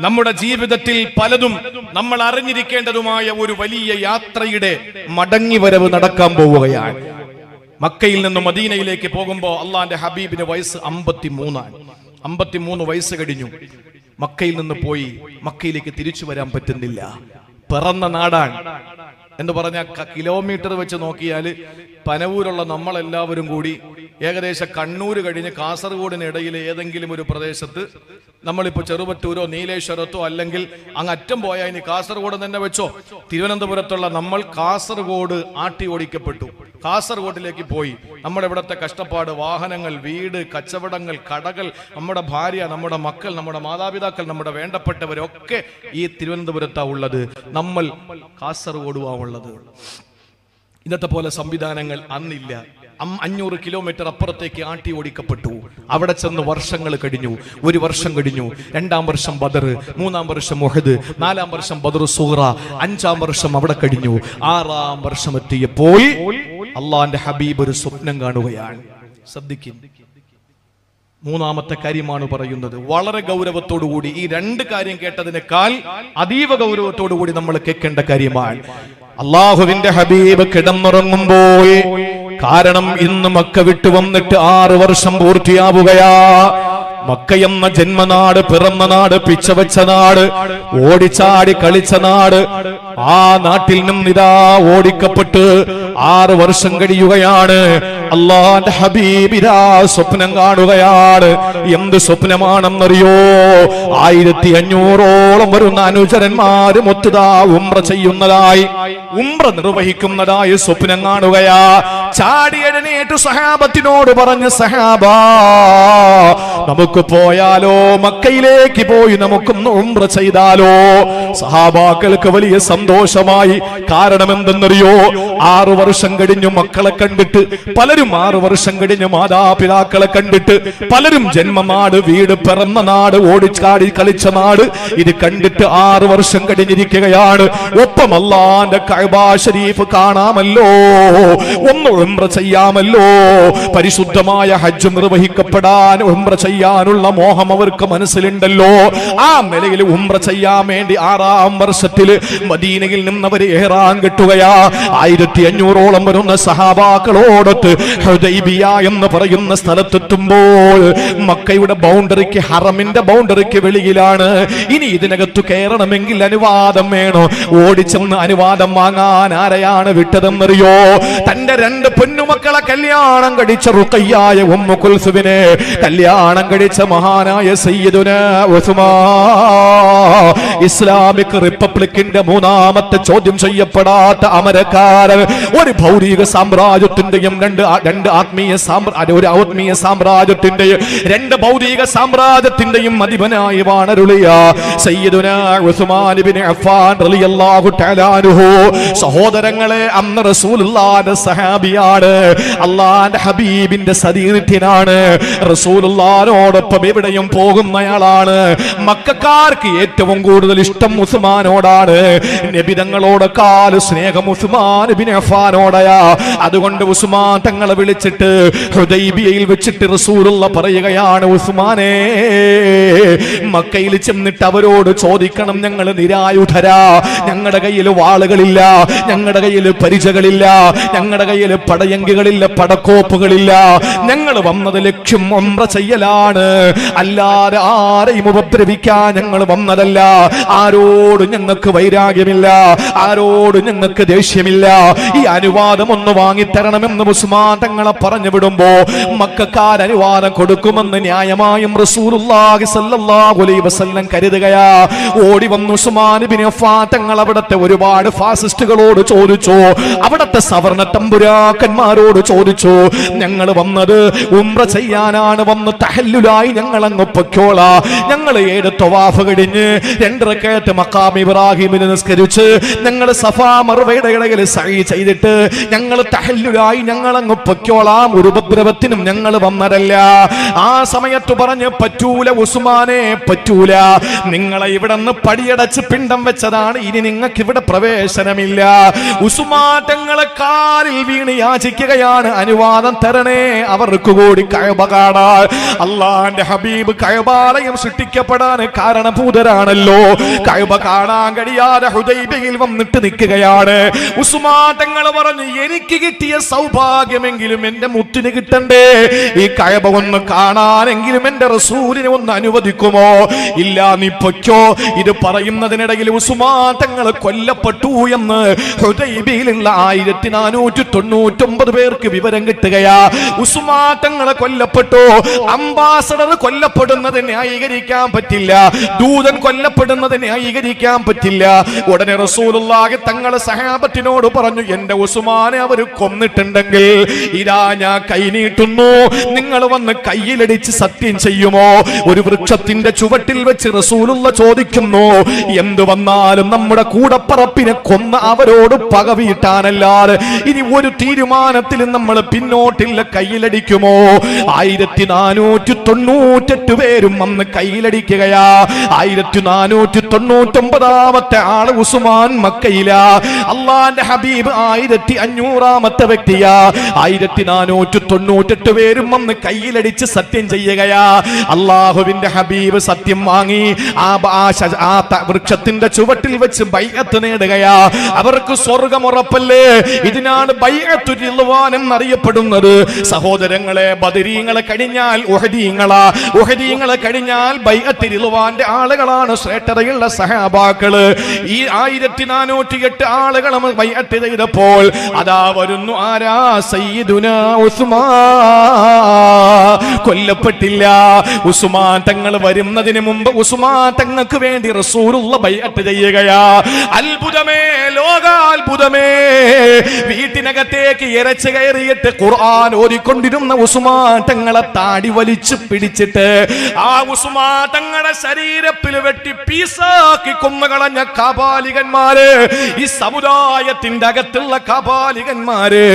നമ്മുടെ ജീവിതത്തിൽ പലതും നമ്മൾ അറിഞ്ഞിരിക്കേണ്ടതുമായ ഒരു വലിയ യാത്രയുടെ മടങ്ങിവരവ് നടക്കാൻ പോവുകയാണ്. മക്കയിൽ നിന്ന് മദീനയിലേക്ക് പോകുമ്പോൾ അള്ളാന്റെ ഹബീബിന്റെ വയസ്സ് 53 ആണ്. 53 വയസ്സ് കഴിഞ്ഞു. മക്കയിൽ നിന്ന് പോയി മക്കയിലേക്ക് തിരിച്ചു വരാൻ പറ്റുന്നില്ല. പിറന്ന നാടാണ് എന്ന് പറഞ്ഞാൽ കിലോമീറ്റർ വെച്ച് നോക്കിയാൽ പനവൂരുള്ള നമ്മളെല്ലാവരും കൂടി ഏകദേശം കണ്ണൂർ കഴിഞ്ഞ് കാസർഗോഡിനിടയിൽ ഏതെങ്കിലും ഒരു പ്രദേശത്ത്, നമ്മളിപ്പോൾ ചെറുവറ്റൂരോ നീലേശ്വരത്തോ അല്ലെങ്കിൽ അങ്ങ് അറ്റം പോയാൽ ഇനി കാസർഗോഡ് തന്നെ വെച്ചോ, തിരുവനന്തപുരത്തുള്ള നമ്മൾ കാസർഗോഡ് ആട്ടി ഓടിക്കപ്പെട്ടു. കാസർഗോഡിലേക്ക് പോയി. നമ്മുടെ ഇവിടുത്തെ കഷ്ടപ്പാട്, വാഹനങ്ങൾ, വീട്, കച്ചവടങ്ങൾ, കടകൾ, നമ്മുടെ ഭാര്യ, നമ്മുടെ മക്കൾ, നമ്മുടെ മാതാപിതാക്കൾ, നമ്മുടെ വേണ്ടപ്പെട്ടവരൊക്കെ ഈ തിരുവനന്തപുരത്താ ഉള്ളത്. നമ്മൾ കാസർഗോഡുവാ ഉള്ളത്. ഇന്നത്തെ പോലെ സംവിധാനങ്ങൾ അന്നില്ല. 500 കിലോമീറ്റർ അപ്പുറത്തേക്ക് ആട്ടി ഓടിക്കപ്പെട്ടു. അവിടെ ചെന്ന് വർഷങ്ങൾ കഴിഞ്ഞു. 1 വർഷം കഴിഞ്ഞു, 2-ാം വർഷം ബദർ, 3-ാം വർഷം ഉഹദ്, 4-ാം വർഷം ബദർ സൂറ, 5-ാം വർഷം അവിടെ കഴിഞ്ഞു. 6-ാം വർഷം എത്തിയപ്പോൾ അള്ളാന്റെ ഹബീബ് ഒരു സ്വപ്നം കാണുകയാണ്. ശ്രദ്ധിക്കും, 3-ാമത്തെ കാര്യമാണ് പറയുന്നത്. വളരെ ഗൗരവത്തോടുകൂടി ഈ 2 കാര്യം കേട്ടതിനേക്കാൾ അതീവ ഗൗരവത്തോടുകൂടി നമ്മൾ കേൾക്കേണ്ട കാര്യമാണ്. അള്ളാഹുവിന്റെ ഹബീബ് കിടന്നുറങ്ങുമ്പോൾ, കാരണം ഇന്ന് മക്ക വിട്ടു വന്നിട്ട് 6 വർഷം പൂർത്തിയാവുകയാ. മക്ക എന്ന ജന്മനാട്, പിറന്ന നാട്, പിച്ചവച്ച നാട്, ഓടിച്ചാടി കളിച്ച നാട്, ആ നാട്ടിൽ നിന്നിതാ ഓടിക്കപ്പെട്ട് 6 വർഷം കഴിയുകയാണ്. അല്ലാഹുവിന്റെ ഹബീബിരാ സ്വപ്നം കാണുകയാണ്. എന്ത് സ്വപ്നമാണെന്നറിയോ? 1500ഓളം വരുന്ന അനുചരന്മാരും ഒത്തുതാ ഉംറ ചെയ്യുന്നതായി, ഉംറ നിർവഹിക്കുന്നതായി സ്വപ്നം കാണുകയാ. ചാടി എഴുന്നേറ്റ് സഹാബത്തിനോട് പറഞ്ഞ്, സഹാബാ നമുക്ക് പോയാലോ? മക്കയിലേക്ക് പോയി നമുക്കൊന്ന് ഉംറ ചെയ്താലോ? സഹാബാക്കൾക്ക് വലിയ സന്തോഷമായി. കാരണം എന്തെന്നറിയോ? 6 വർഷം കഴിഞ്ഞു മക്കളെ കണ്ടിട്ട്, പലരും 6 വർഷം കഴിഞ്ഞ് മാതാപിതാക്കളെ കണ്ടിട്ട്, പലരും ജന്മനാട്, വീട്, പിറന്ന നാട്, ഓടിച്ചാടി കളിച്ച നാട് ഇത് കണ്ടിട്ട് 6 വർഷം കഴിഞ്ഞിരിക്കുകയാണ്. ഒപ്പം അല്ലാഹുവിന്റെ കഅബ ശരീഫ് കാണാമല്ലോ, ഒന്ന് ഉംറ ചെയ്യാമല്ലോ. പരിശുദ്ധമായ ഹജ്ജ് നിർവഹിക്കപ്പെടാൻ ഉംറ ചെയ്യാനുള്ള മോഹം അവർക്ക് മനസ്സിലുണ്ടല്ലോ. ആ നിലയിൽ ഉംറ ചെയ്യാൻ വേണ്ടി 6-ാം വർഷത്തിൽ മദീനയിൽ നിന്നവർ ഇഹ്റാം കെട്ടുകയാ. 1500ഓളം വരുന്ന സഹാബാക്കളോടൊത്ത് ഹുദൈബിയ എന്ന് പറയുന്ന സ്ഥലത്തെത്തുമ്പോൾ മക്കയുടെ ബൗണ്ടറിക്ക്, ഹറമിന്റെ ബൗണ്ടറിക്ക് വെളിയിലാണ്. ഇനി ഇതിനകത്ത് കയറണമെങ്കിൽ അനുവാദം വേണോ? ഓടിച്ചെന്ന് അനുവാദം വാങ്ങാൻ ആരെയാണ് വിട്ടതെന്നറിയോ? തന്റെ 2 പൊന്നുമക്കളെ കല്യാണം കഴിച്ച റുഖയ്യായ ഉമ്മു കുൽസുവിനെ കല്യാണം കഴിച്ച മഹാനായ സയ്യിദുനാ ഉസ്മാൻ, ഇസ്ലാമിക് റിപ്പബ്ലിക്കിന്റെ 3ാമത്തെ ചോദ്യം ചെയ്യപ്പെടാത്ത അമരക്കാരൻ, ഒരു ഭൗതിക സാമ്രാജ്യത്തിന്റെയും രണ്ട് ആത്മീയ സാമ്രാജ്യത്തിന്റെയും 2 ഭൗതിക സാമ്രാജ്യത്തിന്റെയും അധിപനായി വാണരുളിയ സയ്യിദുനാ ഉസ്മാൻ ഇബ്നു അഫ്ഫാൻ റളിയല്ലാഹു തആല അൻഹു സഹോദരങ്ങളെ, അന്ന് റസൂലുള്ളാഹിന്റെ സഹാബിയാണ്, അള്ളാന്റെ ഹബീബിന്റെ സതീർത്ഥ്യനാണ്, റസൂലുള്ളാഹിനോടൊപ്പം എവിടെയും പോകുന്നയാളാണ്. മക്കക്കാർക്ക് ഏറ്റവും കൂടുതൽ ഇഷ്ടം ഉസ്മാനോടാണ്. നബി തങ്ങളോടൊക്കാൾ സ്നേഹം ഉസ്മാൻ ഇബ്നു അഫ്ഫാനോടയാ. അതുകൊണ്ട് ഉസ്മാൻ തങ്ങളെ വിളിച്ചിട്ട് ഹുദൈബിയയിൽ വെച്ചിട്ട് റസൂലുള്ള പറയുകയാണ്, ഉസ്മാനേ, മക്കയിൽ ചെന്നിട്ട് അവരോട് ചോദിക്കണം, ഞങ്ങൾ നിരായുധരാ, ഞങ്ങളുടെ കയ്യിൽ വാളുകളില്ല, ഞങ്ങളുടെ കയ്യിൽ പരിചകളില്ല, ഞങ്ങളുടെ കയ്യിൽ പടയങ്കികളില്ല, പടക്കോപ്പുകളില്ല, ഞങ്ങൾ വന്നത് ലക്ഷ്യം ഉംറ ചെയ്യലാണ്, അല്ലാതെ ആരെയും ഉപദ്രവിക്കാൻ ഞങ്ങൾ വന്നതല്ല, ആരോട് ഞങ്ങൾക്ക് വൈരാഗ്യമില്ല, ആരോട് ഞങ്ങൾക്ക് ദേഷ്യമില്ല, ഈ അനുവാദം ഒന്ന് വാങ്ങിത്തരണമെന്ന് ഉസ്മാൻ തങ്ങളെ പറഞ്ഞു വിടുമ്പോ മക്കക്കാർ അനുവാദം കൊടുക്കുമെന്ന് ന്യായമായും റസൂലുള്ളാഹി സ്വല്ലല്ലാഹു അലൈഹി വസല്ലം കരുതുകയാ. ഓടി വന്നു ഉസ്മാൻ ഇബ്നു അഫ്ഫാൻ തങ്ങൾ അവിടുത്തെ ഒരുപാട് ഫാസിസ്റ്റുകളോട് ചോദിച്ചു, അവിടുത്തെ സവർണ തമ്പുരാക്കന്മാരോട് ചോദിച്ചു, ഞങ്ങൾ വന്നത് ഉംറ ചെയ്യാനാണ്, വന്ന് തഹല്ലുലായി ഞങ്ങൾ അങ്ങ് പൊക്കോളാ, ഞങ്ങൾ 7 തവാഫ് കഴിഞ്ഞ് 2 റക്അത്ത് മഖാം ഇബ്രാഹിമിനെ നിസ്കരിച്ച് ഞങ്ങൾ സഫാ മർവയുടെ ഇടയിൽ സഈ ചെയ്തിട്ട് ഞങ്ങൾ തഹല്ലുലായി ഞങ്ങൾ അങ്ങ് പൊക്കോളാം, ഒരു ഉപദ്രവത്തിനും ഞങ്ങൾ വന്നതല്ല. ആ സമയത്ത് പറഞ്ഞ്, പറ്റൂല ഉസ്മാനെ, പറ്റൂല, നിങ്ങളെ ഇവിടെ നിന്ന് പടിയടച്ച് പിണ്ടം വെച്ചതാണ്, ഇനി നിങ്ങൾക്ക് ഇവിടെ പ്രവേശനമില്ല. ഉസ്മാൻ തങ്ങളെ കാലിൽ വീണ് യാചിക്കുകയാണ്, അനുവാദം തരണേ, അവർക്ക് കൂടി കഅബ കാണാൻ. അള്ളാന്റെ ഹബീബ് കഅബാലയം സൃഷ്ടിക്കപ്പെടാൻ കാരണഭൂതരാണല്ലോ. കഅബ കാണാൻ കഴിയാതെ ഹുദൈബിയയിൽ വന്നിട്ട് നിൽക്കുകയാണ്. ഉസ്മാൻ തങ്ങൾ പറഞ്ഞു, എനിക്ക് കിട്ടിയ സൗഭാഗ്യമെങ്കിലും എന്റെ മുത്തിന് കിട്ടണ്ടേ, ഈ കഅബ ഒന്ന് കാണാനെങ്കിലും എന്റെ റസൂലിനെ ഒന്ന് അനുവദിക്കുമോ? ഇല്ല, നീ പൊയ്ക്കോ. ഇത് പറയുന്നതിനിടയിൽ ഉസ്മാൻ തങ്ങൾ കൊല്ലപ്പെട്ടു എന്ന് ഹുദൈബിയയിലുള്ള 1499 പേർക്ക് വിവരം കിട്ടുകയാ. ഉസ്മാൻ തങ്ങളെ കൊല്ലപ്പെട്ടു. അംബാസഡർ കൊല്ലപ്പെടുന്നത് ന്യായീകരിക്കാൻ പറ്റില്ല, ദൂതൻ കൊല്ലപ്പെടുന്നത് ന്യായീകരിക്കാൻ പറ്റില്ല. ഉടനെ റസൂലുള്ളാഹി തങ്ങളെ സഹാബത്തിനോട് പറഞ്ഞു, എന്റെ ഉസ്മാനെ അവർ കൊന്നിട്ടുണ്ടെങ്കിൽ ഇതാ ഞാൻ കൈ നീട്ടുന്നു, നിങ്ങൾ വന്ന് കയ്യിലടിച്ച് സത്യം ചെയ്യുമോ? ഒരു വൃക്ഷത്തിന്റെ ചുവട്ടിൽ വെച്ച് റസൂലുള്ള ചോദിക്കുന്നു, എന്തു വന്നാലും നമ്മുടെ കൂടപ്പറപ്പിനെ കൊന്ന അവരോട് പക വീട്ടാനല്ലാതെ ഇനി ഒരു തീരുമാനത്തിലും നമ്മൾ പിന്നോട്ടില്ല, കയ്യിലടിക്കുമോ? 1498 പേരും വന്ന് കയ്യിലടിക്കുകയാ. 1499 ആള് ഉസ്മാൻ മക്കയില. അള്ളാന്റെ ഹബീബ് 1500 വ്യക്തിയാ. 1498 പേരും വന്ന് കയ്യിലടിച്ച് സത്യം ചെയ്യുകയാ. അള്ളാഹുവിന്റെ ഹബീബ് സത്യം വാങ്ങി ആ വൃക്ഷത്തിന്റെ ചുവട്ടിൽ വെച്ച് ബൈഅത്ത് നേടുകയാ. അവർക്ക് സ്വർഗ്ഗം ഉറപ്പല്ലേ? ഇതിനാണ് ബൈഅത്തുർ റിദ്വാൻ എന്നറിയപ്പെടുന്നത്. സഹോദരങ്ങളെ, ബദരീങ്ങളെ കഴിഞ്ഞാൽ ഉഹദീങ്ങളാ, ഉഹദീങ്ങളെ കഴിഞ്ഞാൽ ബൈഅത്തുർ റിദ്വാന്റെ ആളുകളാണ് ശ്രേഷ്ഠതയുള്ള സഹാബാക്കള്. ഈ 1408 ആളുകൾ ബൈഅത്ത് ചെയ്തപ്പോൾ അതാ വരുന്നു ആരാ? സയ്യിദുനാ ഉസ്മാൻ. കൊല്ലപ്പെട്ടില്ല. ഉസ്മാൻ തങ്ങൾ വരുന്നതിന് മുമ്പ് ഉസ്മാൻ തങ്ങൾക്ക് വേണ്ടി റസൂലുള്ള ബൈഅത്ത് ചെയ്യുകയാ. അത്ഭുതമേ, ലോകാത്ഭുതമേ! വീട്ടിനകത്തേക്ക് ഇരച്ചു കയറിയിട്ട് ഖുർആൻ ഓതിക്കൊണ്ടിരുന്ന ഉസ്മാൻ തങ്ങളെ താടി വലിച്ചു പിടിച്ചിട്ട് ആ ഉസ്മാൻ തങ്ങളുടെ ശരീരത്തിൽ വെട്ടി പീസാക്കി കൊന്നുകളഞ്ഞ കാപാലികന്മാര്, ഈ സമുദായത്തിന്റെ അകത്തുള്ള കാപാലികന്മാര്,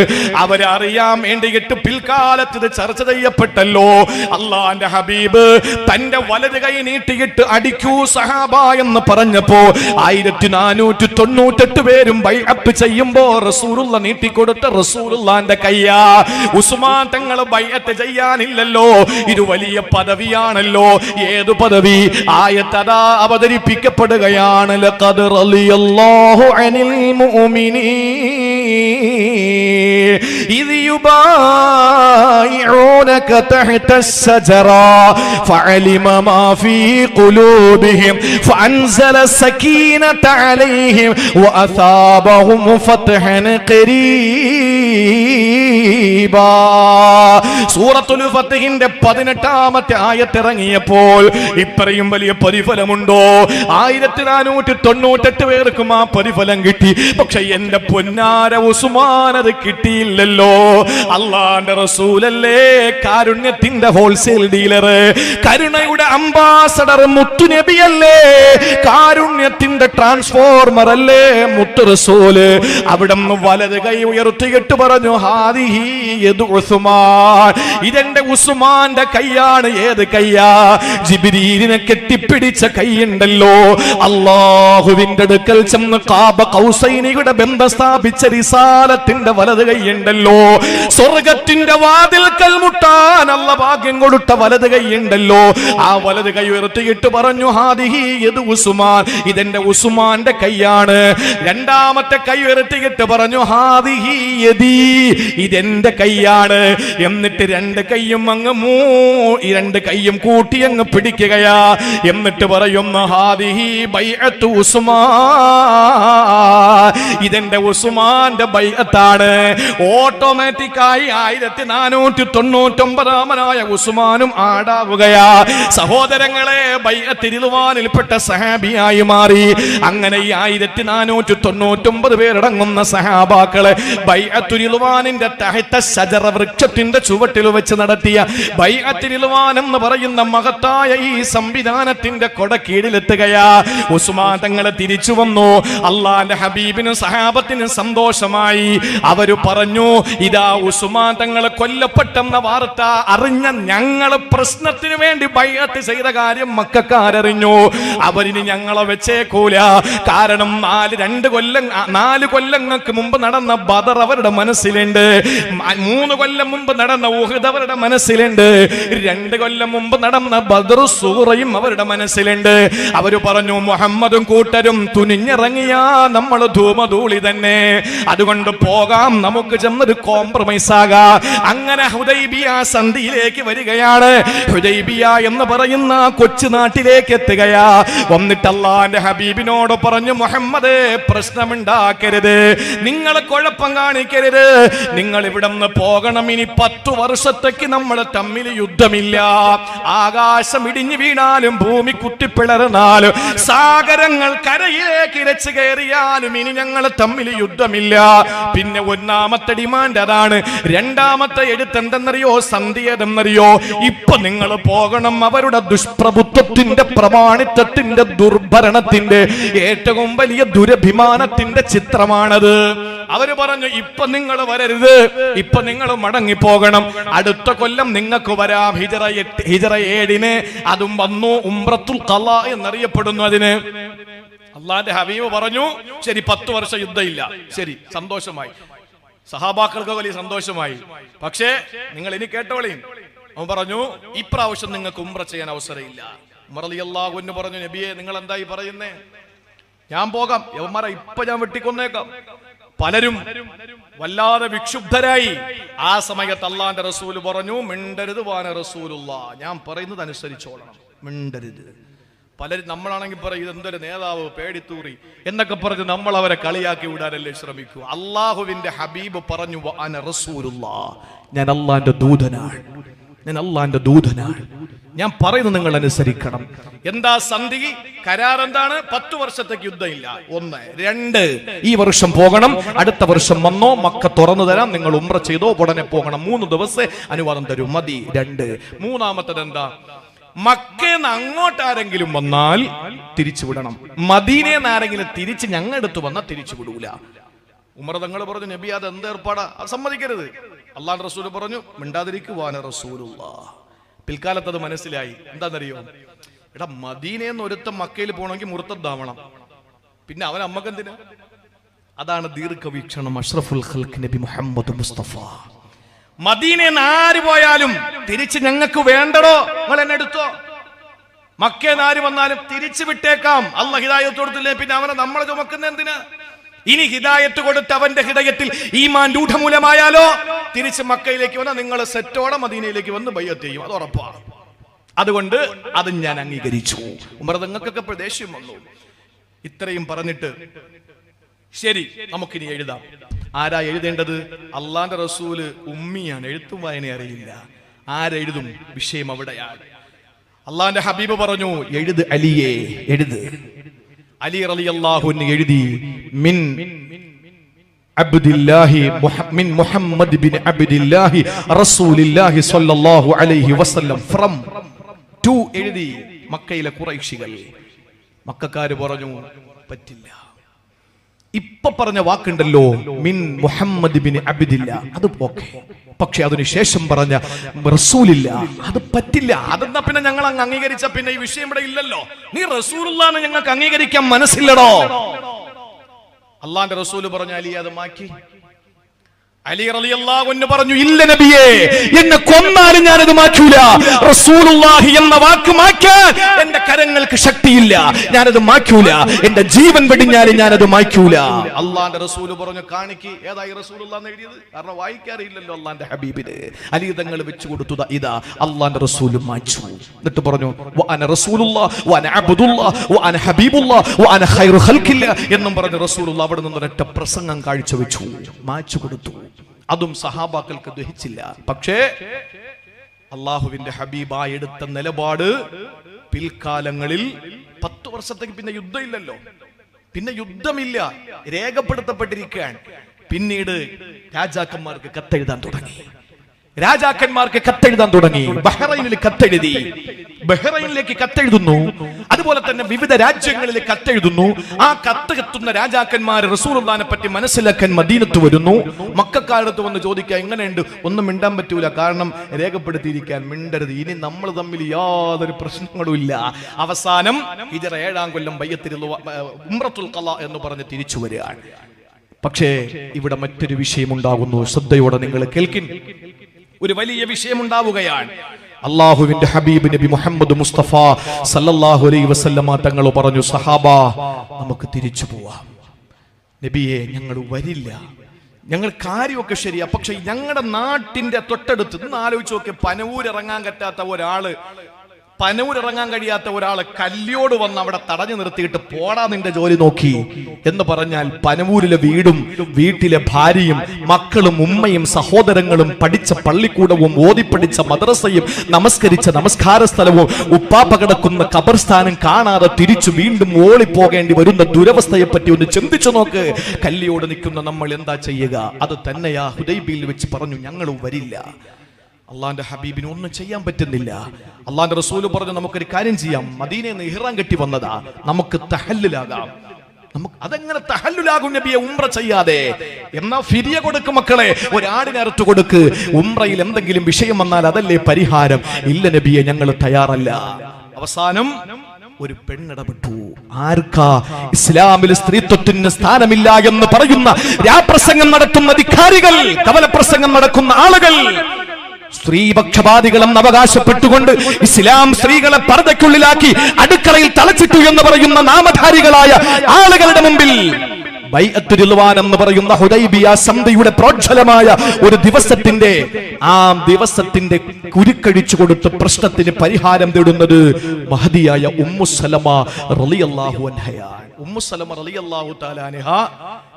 അവരറിയാൻ വേണ്ടിയിട്ട് പിൽക്കാലത്ത് ഇത് ചർച്ച ചെയ്യപ്പെട്ടല്ലോ. അള്ളാന്റെ ഹബീബ് തന്റെ വലത് കൈ നീട്ടിയിട്ട് അടിക്കൂ സഹാബ എന്ന് പറഞ്ഞപ്പോ 1498 പേരും ബൈഅത്ത് ചെയ്യുമ്പോ റസൂലുള്ള നീട്ടിക്കൊടുത്ത റസൂലുള്ളാന്റെ കയ്യാ. ഉസ്മാൻ തങ്ങൾ ബൈഅത്ത് ചെയ്യാനില്ലല്ലോ, ഇത് വലിയ പദവിയാണല്ലോ. ഏതു പദവി? ആയത്തതാ അവതരിപ്പിക്കപ്പെടുകയാണ്. ലഖദ് റളിയല്ലാഹു അനിൽ മുഅ്മിനീൻ ഇദ് യുബായിഊനക തഹ്ത الشجرة فعلم ما في قلوبهم فأنزل السكينة عليهم وأثابهم فتحا قريبا. സൂറത്തുൽ ഫത്ഹിന്റെ 18ാമത്തെ ആയത്ത് ഇറങ്ങിയപ്പോൾ ഇത്രയും വലിയ പ്രതിഫലമുണ്ടോ? 1498 പേർക്കും ആ പ്രതിഫലം കിട്ടി. പക്ഷെ എന്റെ പൊന്നാര മഹാനായ ഉസ്മാൻ അത് കിട്ടിയില്ലല്ലോ. അള്ളാന്റെ റസൂലല്ലേ കാരുണ്യത്തിന്റെ ഹോൾസെയിൽ ഡീലർ, കരുണയുടെ അംബാസഡർ മുത്തുനബിയല്ലേ, കാരുണ്യത്തിന്റെ ട്രാൻസ്ഫോർമർ അല്ലേ മുത്തു റസൂല്. അവിടുന്ന് വലത് കൈ ഉയർത്തിയിട്ട് പറഞ്ഞു, ഹാദിഹി യദു ഉസ്മാൻ, ഇതെന്റെ ഉസ്മാന്റെ കൈയാണ്. ഏത് കയ്യാ? ജിബ്രീലിനെ കെട്ടിപ്പിടിച്ച കൈയുണ്ടല്ലോ. അല്ലാഹുവിന്റെ അടുക്കൽ ചെന്ന് ഖാബ ഖൗസൈനിയുടെ ബന്ധം സ്ഥാപിച്ച റിസാലത്തിന്റെ വലത് കൈയുണ്ടല്ലോ. സ്വർഗത്തിന്റെ വാതിൽക്കൽ മുട്ടാൻ അല്ല ഭാഗ്യം കൊടുത്ത വലത് കൈയുണ്ടല്ലോ. ആ വലത് കൈ ഉയർത്തിയിട്ട് പറഞ്ഞു, ഹാദിഹി യദു ഉസ്മാൻ, ഇതെന്റെ ഉസ്മാന്റെ കൈയാണ്. രണ്ടാമത്തെ കൈ ഉയർത്തിയിട്ട് പറഞ്ഞു, ഹാദിഹി യദി, ഇതെന്റെ കൈയാണ്. എന്നിട്ട് രണ്ട് കൈയും അങ്ങ് ഈ രണ്ട് കൈയും കൂട്ടി അങ്ങ് പിടിക്കുകയാ. എന്നിട്ട് പറയുന്നു, ഹാദിഹി ബൈഅത്തു ഉസ്മാൻ, ഇതെന്റെ ഉസ്മാന്റെ ബൈഅത്താണ്. ഓട്ടോമാറ്റിക്കായി 1499 ഉസ്മാനും ആടാവുകയാ. സഹോദരങ്ങളെ, ബൈഅത്ത് റിദ്വാനിൽപ്പെട്ട സഹാബിയായി മാറി. അങ്ങനെ ഈ 1499 പേരടങ്ങുന്ന സഹാബാക്കളെ ബൈഅത്ത് റിദ്വാനിന്റെ തഹ്ത ശജറ, വൃക്ഷത്തിന്റെ ചുവട്ടിൽ വെച്ച് നടത്തിയ ബൈഅത്ത് റിദ്വാൻ എന്ന് പറയുന്ന മഹത്തായ ഈ സംവിധാനത്തിന്റെ കൊടക്കീഴിലെത്തുകയാ. ഉസ്മാൻ തങ്ങളെ തിരിച്ചു വന്നു. അള്ളാന്റെ ഹബീബിനും സഹാബത്തിനും സന്തോഷമായി. അവര് പറഞ്ഞു, ഇതാ ഉസ്മാൻ തങ്ങളെ കൊല്ലപ്പെട്ടെന്ന വാർത്ത അറിഞ്ഞ ഞങ്ങള് പ്രശ്നത്തിന് വേണ്ടി ബൈഅത്ത് ചെയ്ത കാര്യം മക്കക്കാരറിഞ്ഞു. അവരിന് ഞങ്ങളെ വെച്ചേക്കൂല. കാരണം 4 കൊല്ലങ്ങൾക്ക് മുമ്പ് നടന്ന ബദർ അവരുടെ മനസ്സിലുണ്ട്, 3 കൊല്ലം മുമ്പ് നടന്ന ഉഹദ് അവരുടെ മനസ്സിലുണ്ട്, 2 കൊല്ലം മുമ്പ് നടന്ന ബദർ സൂറയും അവരുടെ മനസ്സിലുണ്ട്. അവര് പറഞ്ഞു, മുഹമ്മദും കൂട്ടരും തുനിഞ്ഞിറങ്ങിയാ നമ്മൾ ധൂമധൂളി തന്നെ, അതുകൊണ്ട് പോകാം, നമുക്ക് ചെന്നൊരു കോംപ്രമൈസ് ആകാം. അങ്ങനെ ഹുദൈബിയ സന്ധിയിലേക്ക് വരികയാണ്. ഹുദൈബിയ എന്ന് പറയുന്ന കൊച്ചു നാട്ടിലേക്ക് എത്തുകയാ. വന്നിട്ട് അല്ലാഹുവിന്റെ ഹബീബിനോട് പറഞ്ഞു, മുഹമ്മദ് പ്രശ്നമുണ്ടാക്കരുത്, നിങ്ങൾ കുഴപ്പം കാണിക്കരുത്, നിങ്ങൾ ഇവിടെ നിന്ന് പോകണം. ഇനി 10 വർഷത്തേക്ക് നമ്മൾ തമ്മിൽ യുദ്ധമില്ല. ആകാശം ഇടിഞ്ഞു വീണാലും ഭൂമി കുത്തിപ്പിളർന്നാലും സാഗരങ്ങൾ കരയിലേക്ക് ഇരച്ചു കയറിയാലും ഇനി ഞങ്ങൾ തമ്മിൽ യുദ്ധമില്ല. പിന്നെ ഒന്നാമത്തെ ഡിമാൻഡ് അതാണ്. രണ്ടാമത്തെ എഴുത്ത് എന്തെന്നറിയോ, സന്ധി ഏതെന്നറിയോ? ഇപ്പൊ നിങ്ങൾ പോകണം. അവരുടെ ദുഷ്പ്രഭുത്വത്തിന്റെ, പ്രമാണിത്വത്തിന്റെ, ദുർഭരണത്തിന്റെ, ഏറ്റവും വലിയ ദുരഭിമാനത്തിന്റെ ചിത്രമാണത്. അവര് പറഞ്ഞു, ഇപ്പൊ നിങ്ങൾ വരരുത്, ഇപ്പൊ നിങ്ങൾ മടങ്ങിപ്പോകണം. അടുത്ത കൊല്ലം നിങ്ങൾക്ക് വരാം. ഹിജറ 7 അതും വന്നു. ഉംറത്തുൽ ഖളാ എന്നറിയപ്പെടുന്നു അതിന്. അള്ളാന്റെ ഹബീബ് പറഞ്ഞു, ശരി 10 വർഷം യുദ്ധമില്ല, ശരി, സന്തോഷമായി. സഹാബാക്കൾക്ക് വലിയ സന്തോഷമായി. പക്ഷേ നിങ്ങൾ ഇനി കേട്ടോളീം. അവൻ പറഞ്ഞു, ഇപ്രാവശ്യം നിങ്ങൾക്ക് ഉംറ ചെയ്യാൻ അവസരമില്ല. ഉമർ റളിയല്ലാഹു അൻഹു പറഞ്ഞു, നബിയെ നിങ്ങൾ എന്തായി പറയുന്നേ? ഞാൻ പോകാം, യവന്മാരെ ഇപ്പൊ ഞാൻ വെട്ടിക്കൊന്നേക്കാം. പലരും വല്ലാതെ വിക്ഷുബ്ധരായി. ആ സമയത്ത് അള്ളാന്റെ റസൂല് പറഞ്ഞു, മിണ്ടരുത് വാന റസൂലുള്ളാഹ്, ഞാൻ പറയുന്നത് അനുസരിച്ചോളണം, മിണ്ടരുത്. പലരും നമ്മളാണെങ്കിൽ പറയും, ഇതെന്തൊരു നേതാവ്, പേടിത്തൂറി എന്നൊക്കെ പറഞ്ഞ് നമ്മൾ അവരെ കളിയാക്കി വിടാനല്ലേ ശ്രമിക്കൂ. അള്ളാഹുവിന്റെ ഹബീബ് പറഞ്ഞു, വഅന റസൂലുള്ളാഹ്, ഞാൻ അള്ളാന്റെ ദൂതനാണ്, ഞാൻ അള്ളാന്റെ ദൂതനാണ്, ഞാൻ പറയുന്നത് നിങ്ങൾ അനുസരിക്കണം. എന്താ സന്ധി കരാർ? എന്താണ്? 10 വർഷത്തേക്ക് യുദ്ധമില്ല. 1. 2, ഈ വർഷം പോകണം, അടുത്ത വർഷം വന്നോ, മക്ക തുറന്നു തരാം, നിങ്ങൾ ഉംറ ചെയ്തോ, ഉടനെ പോകണം, 3 ദിവസം അനുവാദം തരും, മതി. 2. മൂന്നാമത്തത് എന്താ? മക്കേന്ന് അങ്ങോട്ട് ആരെങ്കിലും വന്നാൽ തിരിച്ചു വിടണം, മദീനേന്ന് ആരെങ്കിലും തിരിച്ച് ഞങ്ങളടുത്ത് വന്നാൽ തിരിച്ചു വിടൂല. ഉമർ തങ്ങൾ പറഞ്ഞു, നബി അത് എന്ത് ഏർപ്പാടാ, അത് സമ്മതിക്കരുത്. അള്ളാഹുവിന്റെ റസൂൽ പറഞ്ഞു, മിണ്ടാതിരിക്കുവാന റസൂലുള്ളാഹ്. പിൽക്കാലത്ത് അത് മനസ്സിലായി. എന്താണെന്നറിയോ? എടാ, മദീനയെന്ന് ഒരുത്തം മക്കയിൽ പോകണമെങ്കിൽ മുർത്തദ്ദാവണം, പിന്നെ അവൻ അമ്മക്കെന്തിനാ? അതാണ് ദീർഘവീക്ഷണം. അഷ്റഫുൽ ഖൽഖ് നബി മുഹമ്മദ് മുസ്തഫ. മദീനയെന്ന് ആര് പോയാലും തിരിച്ച് ഞങ്ങൾക്ക് വേണ്ടടോ, നിങ്ങൾ എന്നെ എടുത്തോ. മക്കേന്ന് ആര് വന്നാലും തിരിച്ചു വിട്ടേക്കാം. അള്ളാഹ് ഹിദായത്ത് കൊടുത്തില്ലേ, പിന്നെ അവനെ നമ്മളെ ചുമക്കുന്ന എന്തിനാ? ഇനി ഹിദായത്ത് കൊടുത്ത് അവന്റെ ഹൃദയത്തിൽ ഈമാൻ രൂഢമൂലമായാലോ, തിരിച്ച് മക്കയിലേക്ക് വന്നാൽ നിങ്ങൾ സെറ്റോടെ മദീനയിലേക്ക് വന്ന് ബൈഅത്ത് ചെയ്യും, അത് ഉറപ്പാണ്. അതുകൊണ്ട് അത് ഞാൻ അംഗീകരിച്ചു. ഉമർ തങ്ങൾക്കൊക്കെ ദേഷ്യം വന്നു. ഇത്രയും പറഞ്ഞിട്ട് ശരി, നമുക്കിനി എഴുതാം. ആരാ എഴുതേണ്ടത്? അള്ളാന്റെ റസൂല് ഉമ്മിയാണ്, എഴുത്തും വായന അറിയില്ല. ആരെഴുതും? വിഷയം അവിടെയാണ്. അള്ളാന്റെ ഹബീബ് പറഞ്ഞു, എഴുത് അലിയെ, എഴുത്. അലി റളിയല്ലാഹു അൻഹു എഴുതി, മിൻ അബ്ദില്ലാഹി മിൻ മുഹമ്മദ് ബിൻ അബ്ദില്ലാഹി റസൂലില്ലാഹി സ്വല്ലല്ലാഹു അലൈഹി വസല്ലം ഫ്രം ടു എഴുതി മക്കയിലെ ഖുറൈശികൾ. മക്കക്കാര് പറഞ്ഞു പറ്റില്ല. ഇപ്പൊ പറഞ്ഞ വാക്കുണ്ടല്ലോ മിൻ മുഹമ്മദ് ബിൻ അബ്ദില്ല, അത് ഓക്കെ. പക്ഷെ അതിനുശേഷം പറഞ്ഞ റസൂലില്ല, അത് പറ്റില്ല. അതെന്നാ പിന്നെ ഞങ്ങൾ അങ്ങ് അംഗീകരിച്ച പിന്നെ ഈ വിഷയം ഇവിടെ ഇല്ലല്ലോ. നീ റസൂലുള്ളാഹിനെ ഞങ്ങൾക്ക് അംഗീകരിക്കാൻ മനസ്സില്ലടോ. അള്ളാന്റെ റസൂല് പറഞ്ഞു അലി അത് മാറ്റി. അലി റളിയല്ലാഹു അൻഹു പറഞ്ഞു ഇല്ല നബിയേ, എന്നെ കൊന്നാലും ഞാനത് മാറ്റൂല. റസൂലുള്ളാഹി എന്ന വാക്ക് മാറ്റാൻ എന്റെ കരങ്ങൾക്ക് ശക്തിയില്ല, ഞാനത് മാറ്റൂല. എന്റെ ജീവൻ വെടിഞ്ഞാലും ഞാനത് മാറ്റൂല. അള്ളാന്റെ റസൂല് പറഞ്ഞു കാണിക്ക് ഏതായി റസൂലുള്ളാഹി എന്ന് എഴുതിയത്. കാരണം വായിക്കാറില്ലല്ലോ അള്ളാന്റെ ഹബീബിന്. അലി തങ്ങൾ വെച്ചു കൊടുത്തത് ഇതാ. അള്ളാന്റെ റസൂല് മാച്ചു. എന്നിട്ട് പറഞ്ഞു വഅന റസൂലുള്ളാഹി വഅന അബ്ദുല്ലാഹി വഅന ഹബീബുല്ലാഹി വഅന ഖൈറു ഖൽഖില്ലാഹ് എന്നും പറഞ്ഞ റസൂലുള്ളാഹി അവിടെ നിന്ന് ഒരൊറ്റ പ്രസംഗം കാഴ്ചവെച്ചു, മാച്ചു കൊടുത്തു. അതും സഹാബാക്കൾക്ക് ദഹിച്ചില്ല. പക്ഷേ അള്ളാഹുവിന്റെ ഹബീബായി എടുത്ത നിലപാട് പിൽക്കാലങ്ങളിൽ 10 വർഷത്തേക്ക് പിന്നെ യുദ്ധമില്ലല്ലോ, പിന്നെ യുദ്ധമില്ല, രേഖപ്പെടുത്തപ്പെട്ടിരിക്കുകയാണ്. പിന്നീട് രാജാക്കന്മാർക്ക് കത്തെഴുതാൻ തുടങ്ങി. ബഹ്റൈനിൽ കത്തെഴുതി, ബഹ്റൈനിലേക്ക് കത്തെഴുതുന്നു. അതുപോലെ തന്നെ വിവിധ രാജ്യങ്ങളിൽ കത്തെഴുതുന്നു. ആ കത്ത് എത്തുന്ന രാജാക്കന്മാർ റസൂലുള്ളാഹിനെ പറ്റി മനസ്സിലാക്കാൻ മദീനത്ത് വരുന്നു. മക്കക്കാരടുത്ത് വന്ന് ചോദിക്കുക എങ്ങനെയുണ്ട്. ഒന്നും മിണ്ടാൻ പറ്റൂല, കാരണം രേഖപ്പെടുത്തിയിരിക്കാൻ മിണ്ടരുത്. ഇനി നമ്മൾ തമ്മിൽ യാതൊരു പ്രശ്നങ്ങളും ഇല്ല. അവസാനം ഹിജ്റ 7-ാം കൊല്ലം ബൈഅത്തുൽ ഉംറത്തുൽ ഖളാ എന്ന് പറഞ്ഞ് തിരിച്ചു വരികയാണ്. പക്ഷേ ഇവിടെ മറ്റൊരു വിഷയം ഉണ്ടാകുന്നു. ശ്രദ്ധയോടെ നിങ്ങൾ കേൾക്കിൻ. ഒരു വലിയ വിഷയമുണ്ടാവുകയാണ്. അള്ളാഹുവിന്റെ ഹബീബ് നബി മുഹമ്മദ് മുസ്തഫ സല്ലല്ലാഹു അലൈഹി വസല്ലമ തങ്ങൾ പറഞ്ഞു സഹാബ നമുക്ക് തിരിച്ചു പോവാം. നബിയെ ഞങ്ങൾ വരില്ല, ഞങ്ങൾ കാര്യമൊക്കെ ശരിയാ, പക്ഷെ ഞങ്ങളുടെ നാട്ടിന്റെ തൊട്ടടുത്ത് നിന്ന് ആലോചിച്ച് നോക്കി, പനവൂരിറങ്ങാൻ കഴിയാത്ത ഒരാള് കല്ലിയോട് വന്ന് അവിടെ തടഞ്ഞു നിർത്തിയിട്ട് പോടാ നിന്റെ ജോലി നോക്കി എന്ന് പറഞ്ഞാൽ പനവൂരിലെ വീടും വീട്ടിലെ ഭാര്യയും മക്കളും ഉമ്മയും സഹോദരങ്ങളും പഠിച്ച പള്ളിക്കൂടവും ഓതിപ്പടിച്ച മദ്രസയും നമസ്കരിച്ച നമസ്കാര സ്ഥലവും ഉപ്പാപ്പ കിടക്കുന്ന ഖബർസ്ഥാനം കാണാതെ തിരിച്ചു വീണ്ടും ഓളിപ്പോകേണ്ടി വരുന്ന ദുരവസ്ഥയെ പറ്റി ഒന്ന് ചിന്തിച്ചു നോക്ക്. കല്ലിയോട് നിൽക്കുന്ന നമ്മൾ എന്താ ചെയ്യുക? അത് തന്നെയാ ഹുദൈബിയിൽ വെച്ച് പറഞ്ഞു ഞങ്ങൾ വരില്ല. അള്ളാന്റെ ഹബീബിന് ഒന്നും ചെയ്യാൻ പറ്റുന്നില്ല. അള്ളാന്റെ റസൂല് പറഞ്ഞു നമുക്കൊരു കാര്യം ചെയ്യാം, മദീനയിൽ നിന്ന് ഇഹ്റാം കെട്ടി വന്നതാ, നമുക്ക് തഹല്ലുലാകാം. അതെങ്ങനെ തഹല്ലുലാകും നബിയെ ഉംറ ചെയ്യാതെ? എന്നാ ഫിദിയ കൊടുക്ക് മക്കളെ, ഒരാടിനെ അറുത്തു കൊടുക്ക്. ഉംറയിൽ എന്തെങ്കിലും വിഷയം വന്നാൽ അതല്ലേ പരിഹാരം? ഇല്ല നബിയെ ഞങ്ങൾ തയ്യാറല്ല. അവസാനം ഒരു പെണ്ണിടപെട്ടു. ആർക്കാ? ഇസ്ലാമിൽ സ്ത്രീത്വത്തിന് സ്ഥാനമില്ല എന്ന് പറയുന്ന രാപ്രസംഗം നടത്തുന്ന അധികാരികൾ, കവലപ്രസംഗം നടക്കുന്ന ആളുകൾ, സ്ത്രീപക്ഷപാതികളെന്ന് അവകാശപ്പെട്ടുകൊണ്ട് ഇസ്ലാം സ്ത്രീകളെ പർദ്ദയ്ക്കുള്ളിലാക്കി അടുക്കളയിൽ തളച്ചിട്ടു എന്ന് പറയുന്ന നാമധാരികളായ ആളുകളുടെ മുമ്പിൽ ബൈഅത്തുൽ റിദ്വാൻ എന്ന് പറയുന്ന ഹുദൈബിയ സന്ധിയുടെ പ്രോജ്വലമായ ഒരു ദിവസത്തിന്റെ കുരുക്കഴിച്ചു കൊടുത്ത് പ്രശ്നത്തിന് പരിഹാരം തേടുന്നത് മഹദിയായ ഉമ്മു സലമ റളിയല്ലാഹു അൻഹയാണ്. ഉമ്മു സലമ റളിയല്ലാഹു തആല അൻഹ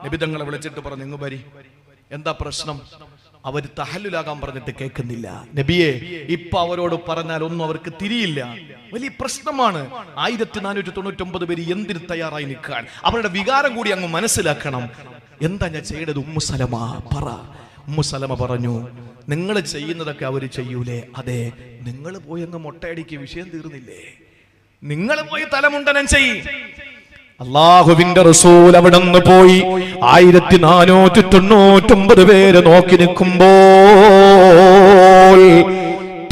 നബി തങ്ങളെ വിളിച്ചിട്ട് പറഞ്ഞു ഇങ്ങ് വരി, എന്താ പ്രശ്നം? അവർ തഹല്ലുലാകാൻ പറഞ്ഞിട്ട് കേൾക്കുന്നില്ല. നബിയെ ഇപ്പൊ അവരോട് പറഞ്ഞാൽ ഒന്നും അവർക്ക് തിരിയില്ല, വലിയ പ്രശ്നമാണ്. 1499 പേര് എന്തിന് തയ്യാറായി നിൽക്കാൻ? അവരുടെ വികാരം കൂടി അങ്ങ് മനസ്സിലാക്കണം. എന്താ ഞാൻ ചെയ്യേണ്ടത് ഉമ്മു സലമ പറ. ഉമ്മു സലമ പറഞ്ഞു നിങ്ങൾ ചെയ്യുന്നതൊക്കെ അവര് ചെയ്യൂലേ? അതെ. നിങ്ങൾ പോയി അങ്ങ് മൊട്ടയടിക്ക്, വിഷയം തീർന്നില്ലേ? നിങ്ങൾ പോയി തലമുണ്ടനം ചെയ്യ്. അള്ളാഹുവിന്റെ റസൂൽ അവിടെ നിന്ന് പോയി 1499 പേര് നോക്കി നിൽക്കുമ്പോൾ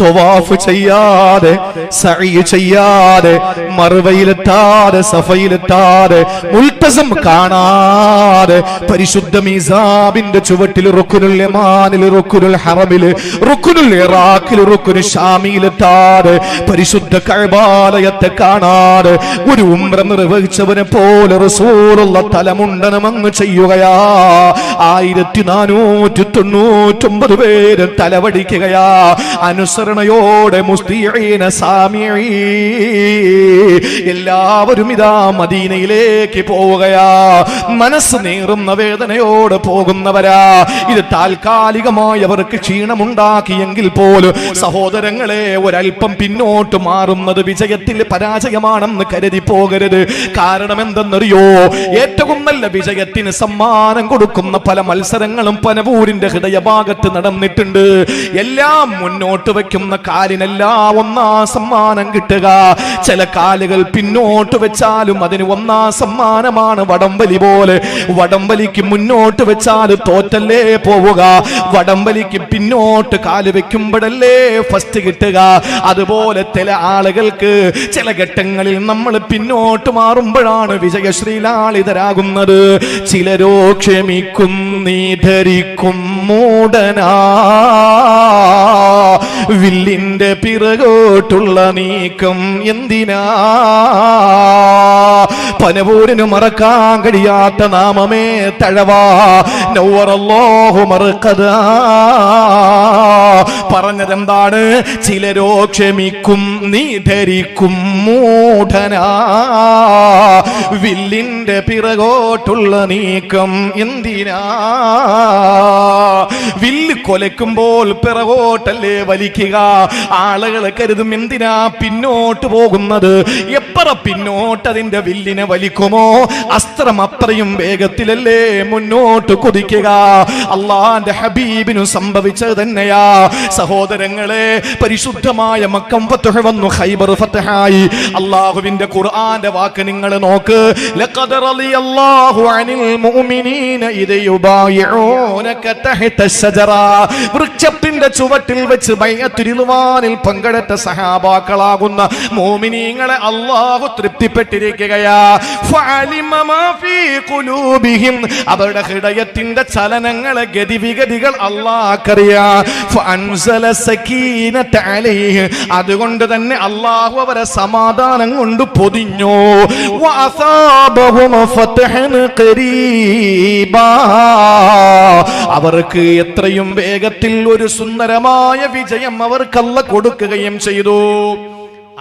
തവാഫ് ചെയ്യാതെ, സഈ ചെയ്യാതെ, മർവയിലെത്താതെ, സഫയിലെത്താതെ, മുൽതസം കാണാതെ, പരിശുദ്ധ മീസാബിന്റെ ചുവട്ടിൽ റുക്നുൽ യമാനിൽ, റുക്നുൽ ഹറമിൽ, റുക്നുൽ ഇറാഖിൽ, റുക്നുൽ ഷാമിലെത്താതെ, പരിശുദ്ധ കഅബാലയത്തെ കാണാതെ ഒരു ഉംറ നിർവഹിച്ചവനെ പോലെ റസൂലുള്ള തലമുണ്ടനം അങ്ങ് ചെയ്യുകയാ. 1499 പേര് തലവടിക്കുകയാ. അനുസരണയോടെ മുസ്തിഈന സാമിഈ എല്ലാവരും ഇതാ മദീനയിലേക്ക് പോവുകയാ. മനസ്സ് ശ്വാസമേറുന്ന വേദനയോട് പോകുന്നവരാ. ഇത് താൽക്കാലികമായി അവർക്ക് ക്ഷീണമുണ്ടാക്കിയെങ്കിൽ പോലും സഹോദരങ്ങളെ, ഒരൽപ്പം പിന്നോട്ട് മാറുന്നത് വിജയത്തിൽ പരാജയമാണെന്ന് കരുതി പോകരുത്. കാരണം എന്തെന്നറിയോ? ഏറ്റവും നല്ല വിജയത്തിന് സമ്മാനം കൊടുക്കുന്ന പല മത്സരങ്ങളും പനവൂരിന്റെ ഹൃദയഭാഗത്ത് നടന്നിട്ടുണ്ട്. എല്ലാം മുന്നോട്ട് വെക്കുന്ന കാലിനെല്ലാം ഒന്നാം സമ്മാനം കിട്ടുക. ചില കാലുകൾ പിന്നോട്ട് വെച്ചാലും അതിന് ഒന്നാം സമ്മാനമാണ് വടംവലി പോലെ. വടംവലിക്ക് മുന്നോട്ട് വെച്ചാൽ തോറ്റല്ലേ പോവുക, വടംവലിക്ക് പിന്നോട്ട് കാല് വെക്കുമ്പോഴല്ലേ ഫസ്റ്റ് കിട്ടുക. അതുപോലെ ചില ആളുകൾക്ക് ചില ഘട്ടങ്ങളിൽ നമ്മൾ പിന്നോട്ട് മാറുമ്പോഴാണ് വിജയശ്രീലാളിതരാകുന്നത്. ചിലരോ ക്ഷമിക്കും നീ ധരിക്കും മൂടനാ, വില്ലിന്റെ പിറകോട്ടുള്ള നീക്കം എന്തിനാ? പനവൂരിന് മറക്കാൻ കഴിയാത്ത നാമമേ തഴവാ, നവ്വറല്ലാഹു മർഖദാ. പറഞ്ഞതെന്താണ്? ചിലരോ ക്ഷമിക്കും നീ ധരിക്കും മൂഢനാ, വില്ലിന്റെ പിറകോട്ടുള്ള നീക്കം എന്തിനാ? വില്ല് കൊലക്കുമ്പോൾ പിറകോട്ടല്ലേ വലിക്കുക. ആളുകൾ കരുതും എന്തിനാ പിന്നോട്ട് പോകുന്നത്? എപ്പറ പിന്നോട്ട് അതിന്റെ വില്ലിനെ വലിക്കുമോ അസ്ത്രം അത്രയും വേഗത്തിലല്ലേ മുന്നോട്ട് കുതിക്കുക. അള്ളാന്റെ ഹബീബിനു സംഭവിച്ചത് തന്നെയാ സഹോദരങ്ങളെ. പരിശുദ്ധമായ മക്കം ഫത്ഹ് വന്നു, ഖൈബർ ഫത്ഹായി. അള്ളാഹുവിന്റെ ഖുർആന്റെ വാക്ക് നിങ്ങൾ നോക്ക്. ലഖദ് റളിയല്ലാഹു അനിൽ മുഅ്മിനീന ഇദ് യുബായിഊനക തഹ്ത അശ്ശജറ. വൃക്ഷത്തിന്റെ ചുവട്ടിൽ വെച്ച് ബൈഅത്തുൽ റിദ്വാനിൽ പങ്കെടുത്ത സഹാബാക്കളാകുന്ന മുഅ്മിനീങ്ങളെ അല്ലാഹു തൃപ്തിപ്പെട്ടിരിക്കുകയാ. ഫഅലിമ മാ ഫീ ഖുലൂബിഹിം. അവരുടെ ഹൃദയത്തിന്റെ ചലനങ്ങളെ ഗതിവിഗതികൾ അല്ലാഹുക്കറിയാം. ഫഅൻസല സകീനത അലൈഹി. അതുകൊണ്ട് തന്നെ അല്ലാഹു അവരെ സമാധാനം കൊണ്ട് പൊതിഞ്ഞു. വഅസാബഹും ഫത്ഹൻ ഖരീബാ. അവർക്ക് എത്രയും വേഗത്തിൽ ഒരു സുന്ദരമായ വിജയം അവർക്ക് അല്ലാഹു കൊടുക്കുകയും ചെയ്തു.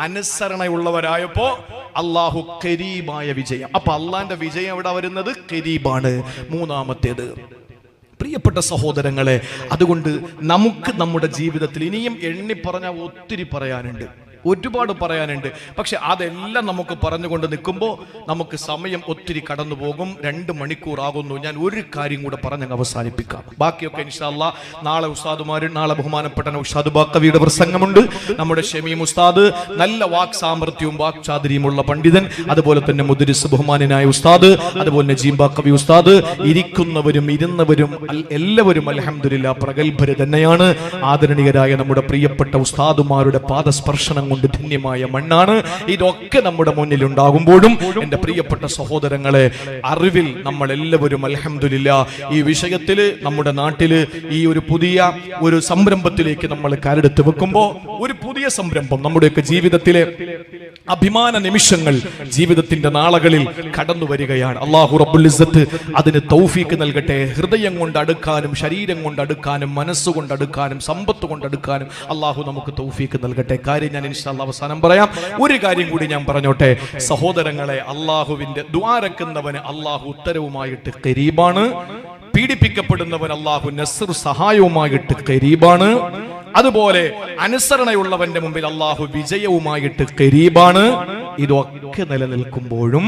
അനുസരണയുള്ളവരായപ്പോ അല്ലാഹു ഖരീബായ വിജയം. അപ്പൊ അള്ളാന്റെ വിജയം എവിടെ വരുന്നത്? ഖരീബാണ്. മൂന്നാമത്തേത് പ്രിയപ്പെട്ട സഹോദരങ്ങളെ, അതുകൊണ്ട് നമുക്ക് നമ്മുടെ ജീവിതത്തിൽ ഇനിയും എണ്ണി പറഞ്ഞാൽ ഒത്തിരി പറയാനുണ്ട്, ഒരുപാട് പറയാനുണ്ട്. പക്ഷെ അതെല്ലാം നമുക്ക് പറഞ്ഞുകൊണ്ട് നിൽക്കുമ്പോൾ നമുക്ക് സമയം ഒത്തിരി കടന്നു പോകും. 2 മണിക്കൂർ ആകുന്നു. ഞാൻ ഒരു കാര്യം കൂടെ പറഞ്ഞ് അവസാനിപ്പിക്കാം. ബാക്കിയൊക്കെ ഇൻഷാ അല്ലാഹ് നാളെ ഉസ്താദുമാരും, നാളെ ബഹുമാനപ്പെട്ട ഉസ്താദ് ബാക്കവിയുടെ പ്രസംഗമുണ്ട്. നമ്മുടെ ഷമീം ഉസ്താദ് നല്ല വാക് സാമർത്ഥ്യവും വാക് ചാതുര്യമുള്ള പണ്ഡിതൻ, അതുപോലെ തന്നെ മുദരിസ് ബഹുമാനായ ഉസ്താദ്, അതുപോലെ നജീം ബാക്കവി ഉസ്താദ്. ഇരിക്കുന്നവരും ഇരുന്നവരും എല്ലാവരും അൽഹംദുലില്ലാഹ് പ്രഗത്ഭര് തന്നെയാണ്. ആദരണീയരായ നമ്മുടെ പ്രിയപ്പെട്ട ഉസ്താദുമാരുടെ പാദസ്പർശനം കൊണ്ട് ധന്യമായ മണ്ണാണ്. ഇതൊക്കെ നമ്മുടെ മുന്നിൽ ഉണ്ടാകുമ്പോഴും എന്റെ പ്രിയപ്പെട്ട സഹോദരങ്ങളെ, അറിവിൽ നമ്മൾ എല്ലാവരും അൽഹംദുലില്ലാഹ് ഈ വിഷയത്തിൽ നമ്മുടെ നാട്ടില് ഈ ഒരു പുതിയ ഒരു സംരംഭത്തിലേക്ക് നമ്മൾ കാലെടുത്ത് വെക്കുമ്പോൾ ഒരു പുതിയ സംരംഭം നമ്മുടെയൊക്കെ ജീവിതത്തിലെ അഭിമാന നിമിഷങ്ങൾ ജീവിതത്തിന്റെ നാളുകളിൽ കടന്നു വരികയാണ്. അല്ലാഹു റബ്ബുൽ ഇസ്സത്ത് അതിന് തൗഫീക്ക് നൽകട്ടെ. ഹൃദയം കൊണ്ട് അടുക്കാനും, ശരീരം കൊണ്ട് അടുക്കാനും, മനസ്സുകൊണ്ട് അടുക്കാനും, സമ്പത്ത് കൊണ്ട് അടുക്കാനും അല്ലാഹു നമുക്ക് തൗഫീക്ക് നൽകട്ടെ. കാര്യം ഞാൻ ഇൻഷാ അല്ലാഹ് അവസാനം പറയാം. ഒരു കാര്യം കൂടി ഞാൻ പറഞ്ഞോട്ടെ സഹോദരങ്ങളെ. അല്ലാഹുവിന്റെ ദുആരക്കുന്നവന് അല്ലാഹു ഉത്തരവുമായിട്ട് ഖരീബാണ്. പീഡിപ്പിക്കപ്പെടുന്നവൻ അല്ലാഹു നസ്ർ സഹായവുമായിട്ട് ഖരീബാണ്. അതുപോലെ അനുസരണയുള്ളവന്റെ മുമ്പിൽ അല്ലാഹു വിജയവുമായിട്ട് ഖരീബാണ്. ഇതൊക്കെ നിലനിൽക്കുമ്പോഴും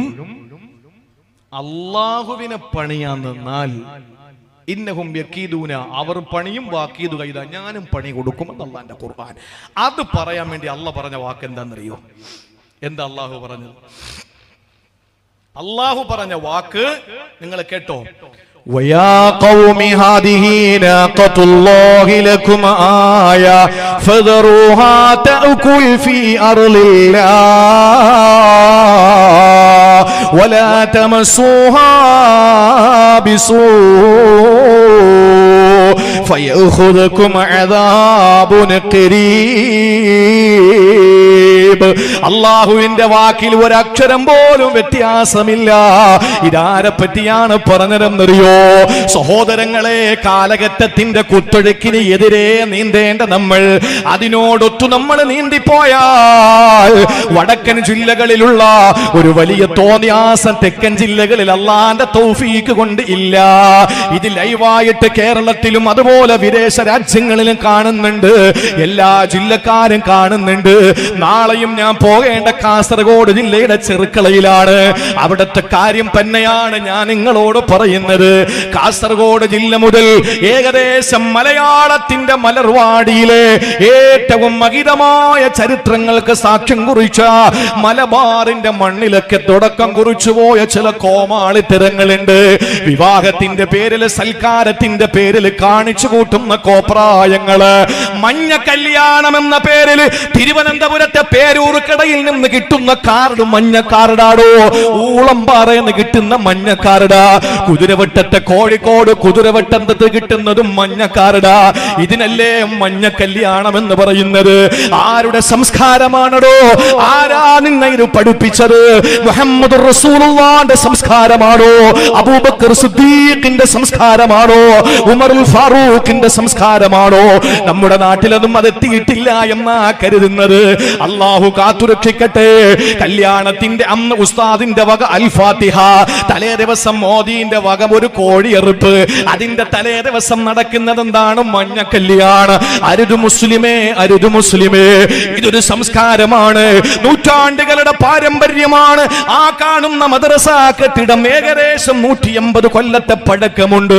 അല്ലാഹുവിനെ പണിയാൻ നിന്നാൽ ഇന്നഹും യക്കീദൂന, അവർ പണിയും വാക്കീദു കൈദ, ഞാനും പണി കൊടുക്കുമെന്ന് അല്ലാഹുവിന്റെ ഖുർആൻ. അത് പറയാൻ വേണ്ടി അല്ലാഹു പറഞ്ഞ വാക്ക് എന്താണെന്നറിയോ? എന്താ അല്ലാഹു പറഞ്ഞത്? അല്ലാഹു പറഞ്ഞ വാക്ക് നിങ്ങൾ കേട്ടോ. وَيَا قَوْمِ هَٰذِهِ نَاقَةُ اللَّهِ لَكُمْ آيَةٌ فَذَرُوهَا تَأْكُلْ فِي أَرْضِ اللَّهِ وَلَا تَمَسُّوهَا بِسُوءٍ فَيَأْخُذَكُمْ عَذَابٌ قَرِيبٌ. മുജീബ്. അള്ളാഹുവിന്റെ വാക്കിൽ ഒരക്ഷരം പോലും വ്യത്യാസമില്ല. ഇതാരെ പറ്റിയാണ് പറഞ്ഞതെന്നറിയോ? സഹോദരങ്ങളെ, കാലഘട്ടത്തിന്റെ കുത്തൊഴുക്കിന് എതിരെ നീന്തേണ്ട നമ്മൾ അതിനോടൊത്തു നമ്മൾ നീന്തിപ്പോയാൽ വടക്കൻ ജില്ലകളിലുള്ള ഒരു വലിയ തോന്നിയാസം തെക്കൻ ജില്ലകളിൽ അള്ളാന്റെ തൗഫീക്ക് കൊണ്ട് ഇല്ല. ഇത് ലൈവായിട്ട് കേരളത്തിലും അതുപോലെ വിദേശ രാജ്യങ്ങളിലും കാണുന്നുണ്ട്. എല്ലാ ജില്ലക്കാരും കാണുന്നുണ്ട്. നാളെയും ഞാൻ പോകേണ്ട കാസർഗോഡ് ജില്ലയുടെ ചെറുക്കളയിലാണ്. അവിടുത്തെ കാര്യം തന്നെയാണ് ഞാൻ നിങ്ങളോട് പറയുന്നത്. കാസർഗോഡ് ജില്ല മുതൽ ഏകദേശം മലയാളത്തിന്റെ മലർവാടിയിലെ ഏറ്റവും മഹിതമായ ചരിത്രങ്ങൾക്ക് സാക്ഷ്യം കുറിച്ച മലബാറിന്റെ മണ്ണിലൊക്കെ തുടക്കം കുറിച്ചു പോയ ചില കോമാളിത്തരങ്ങളുണ്ട്. വിവാഹത്തിന്റെ പേരിൽ, സൽക്കാരത്തിന്റെ പേരിൽ കാണിച്ചു കൂട്ടുന്ന കോപ്രായങ്ങള്. മഞ്ഞ കല്യാണം എന്ന പേരിൽ തിരുവനന്തപുരത്തെ പേരൂർക്കടയിൽ നിന്ന് കിട്ടുന്ന കാർഡ് മഞ്ഞ കാർഡാടോ, ഊളംപാറയെന്ന് കിട്ടുന്ന മഞ്ഞ കാർഡാ. കുതിരവട്ടത്തെ കോഴിക്കോട് കുതിരവട്ടത്ത് കിട്ടുന്നതും മഞ്ഞ കാർഡാ. ഇതിനല്ലേ മഞ്ഞ കല്യാണം എന്ന് പറയുന്നത്? ആരുടെ സംസ്കാരമാണോ? ആരാ നിന്നെ ഇത് പഠിപ്പിച്ചത്? മുഹമ്മദ് റസൂലുള്ളാഹിന്റെ സംസ്കാരമാണോ? അബൂബക്കർ സിദ്ദീഖിന്റെ സംസ്കാരമാണോ? ഉമറുൽ ഫാറൂഖിന്റെ സംസ്കാരമാണോ? നമ്മുടെ നാട്ടിലൊന്നും അത് എത്തിയിട്ടില്ല എന്നാ കരുതുന്നത്. അള്ളാഹു കാത്തുരക്ഷിക്കട്ടെ. കല്യാണത്തിന്റെ അന്ന് ഉസ്താദിന്റെ വക അൽ ഫാത്തിഹ, തലേ ദിവസം മോദീന്റെ വക ഒരു കോഴിയെറുപ്പ്, അതിന്റെ തലേ ദിവസം നടക്കുന്നത് എന്താണ്? മഞ്ഞ കല്യാണം. അരുത് മുസ്ലിമേ, അരുത് മുസ്ലിമേ. ഇതൊരു സംസ്കാരമാണ്, നൂറ്റാണ്ടുകളുടെ പാരമ്പര്യമാണ്. ആ കാണുന്ന മദ്രസ കെട്ടിടം ഏകദേശം 180 കൊല്ലത്തെ പഴക്കമുണ്ട്.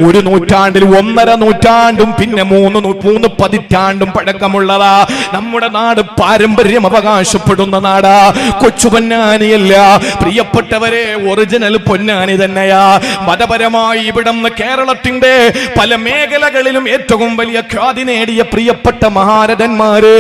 ഒരു നൂറ്റാണ്ടിൽ 1.5 നൂറ്റാണ്ടും പിന്നെ 3 പതിറ്റാണ്ടും പഴക്കമുള്ളതാ. നമ്മുടെ നാട് പാരമ്പര്യം അവകാശപ്പെടുന്ന നാടാ. കൊച്ചു പൊന്നാനിയല്ല പ്രിയപ്പെട്ടവരെ, ഒറിജിനൽ പൊന്നാനി തന്നെയാ. മതപരമായി ഇവിടുന്ന് കേരളത്തിന്റെ പല മേഖലകളിലും ഏറ്റവും വലിയ ഖ്യാതി നേടിയ പ്രിയപ്പെട്ട മഹാരഥന്മാര്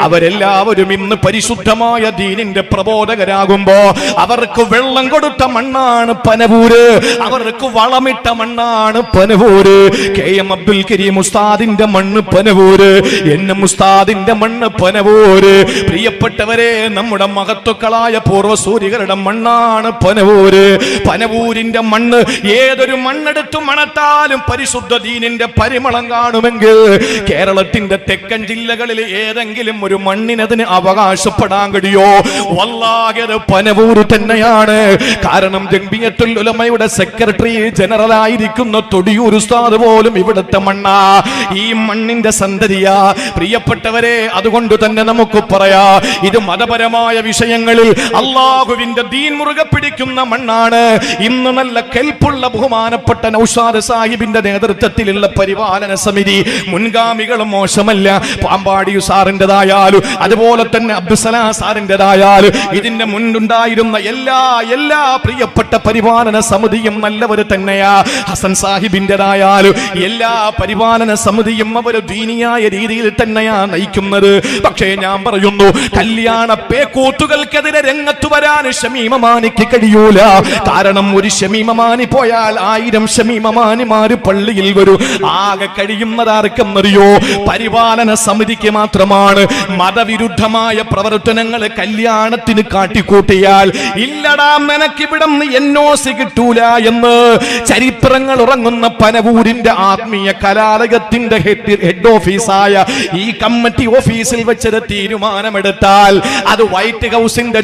അവരെല്ലാവരും ഇന്ന് പരിശുദ്ധമായ ദീനിന്റെ പ്രബോധകരാകുമ്പോ അവർക്ക് വെള്ളം കൊടുത്ത മണ്ണാണ് പനവൂര്, അവർക്ക് വളമിട്ട മണ്ണാണ് പനവൂര്. KM അബ്ദുൽ കരീം ഉസ്താദിന്റെ മണ്ണ് പനവൂര്, എന്നെ ഉസ്താദിന്റെ മണ്ണ് പനവൂര്. പ്രിയപ്പെട്ടവരെ, നമ്മുടെ മഹത്തുക്കളായ പൂർവ്വസൂരികളുടെ മണ്ണാണ് പനവൂര്. പനവൂരിന്റെ മണ്ണ് ഏതൊരു മണ്ണെടുത്തു മണത്താലും പരിശുദ്ധ ദീനിന്റെ പരിമളം കാണുമെങ്കിൽ കേരളത്തിന്റെ തെക്കൻ ജില്ലകളിൽ ഏതെങ്കിലും ഒരു മണ്ണിനതിന് അവകാശപ്പെടാൻ കഴിയോ? വല്ലാഹി അത് പനവൂര് തന്നെയാണ്. കാരണം ജംഇയ്യത്തുൽ ഉലമയുടെ സെക്രട്ടറി ജനറൽ ആയിരിക്കുന്ന തൊടിയൂർ ഉസ്താദ് പോലും ഇവിടുത്തെ മണ്ണാ, ഈ മണ്ണിന്റെ സന്തതിയാ. പ്രിയപ്പെട്ടവരെ, അതുകൊണ്ട് തന്നെ നമുക്ക് പറയാ, ഇത് മതപരമായ വിഷയങ്ങളിൽ അള്ളാഹുവിന്റെ ദീൻ മുറുകെ പിടിക്കുന്ന മണ്ണാണ്. ഇന്ന് നല്ല കെൽപ്പുള്ള ബഹുമാനപ്പെട്ട നൗഷാദ് സാഹിബിന്റെ നേതൃത്വത്തിലുള്ള പരിപാലന സമിതി മുൻഗാമികളും മോശമല്ല. പാമ്പാടി സാറിൻ്റെതായാലും അതുപോലെ തന്നെ അബ്ദുസലാം സാറിൻ്റെതായാലും ഇതിന്റെ മുൻപുണ്ടായിരുന്ന എല്ലാ പ്രിയപ്പെട്ട പരിപാലന സമിതിയും നല്ലവര് തന്നെയാ. ഹസൻ സാഹിബിൻ്റെതായാലും എല്ലാ പരിപാലന സമിതിയും അവർ ദീനിയായ രീതിയിൽ തന്നെയാ നയിക്കുന്നത്. പക്ഷേ ഞാൻ പറയുന്നു, കല്യാണ പേക്കൂത്തുകൾക്കെതിരെ രംഗത്ത് വരാൻ ഷമീമമാനിക്ക് കഴിയൂല. കാരണം ഒരു ഷമീമമാനി പോയാൽ 1000 ഷമീമമാനിമാര് പള്ളിയിൽ വരും. ആകെ കഴിയുന്നത് ആർക്കെന്നറിയോ? പരിപാലന സമിതിക്ക് മാത്രമാണ്. മതവിരുദ്ധമായ പ്രവർത്തനങ്ങൾ കല്യാണത്തിന് കാട്ടിക്കൂട്ടിയാൽ ഇല്ലടാ നിനക്കിവിടെ NOC കിട്ടൂല എന്ന് ചരിത്രങ്ങൾ ഉറങ്ങുന്ന പനവൂരിന്റെ ആത്മീയ കലാലയത്തിന്റെ ഹെഡ് ഓഫീസായ ഈ കമ്മിറ്റി ഓഫീസിൽ വെച്ചത് തീരുമാനമെടുത്താൽ അത് വൈറ്റ് ഹൗസിന്റെ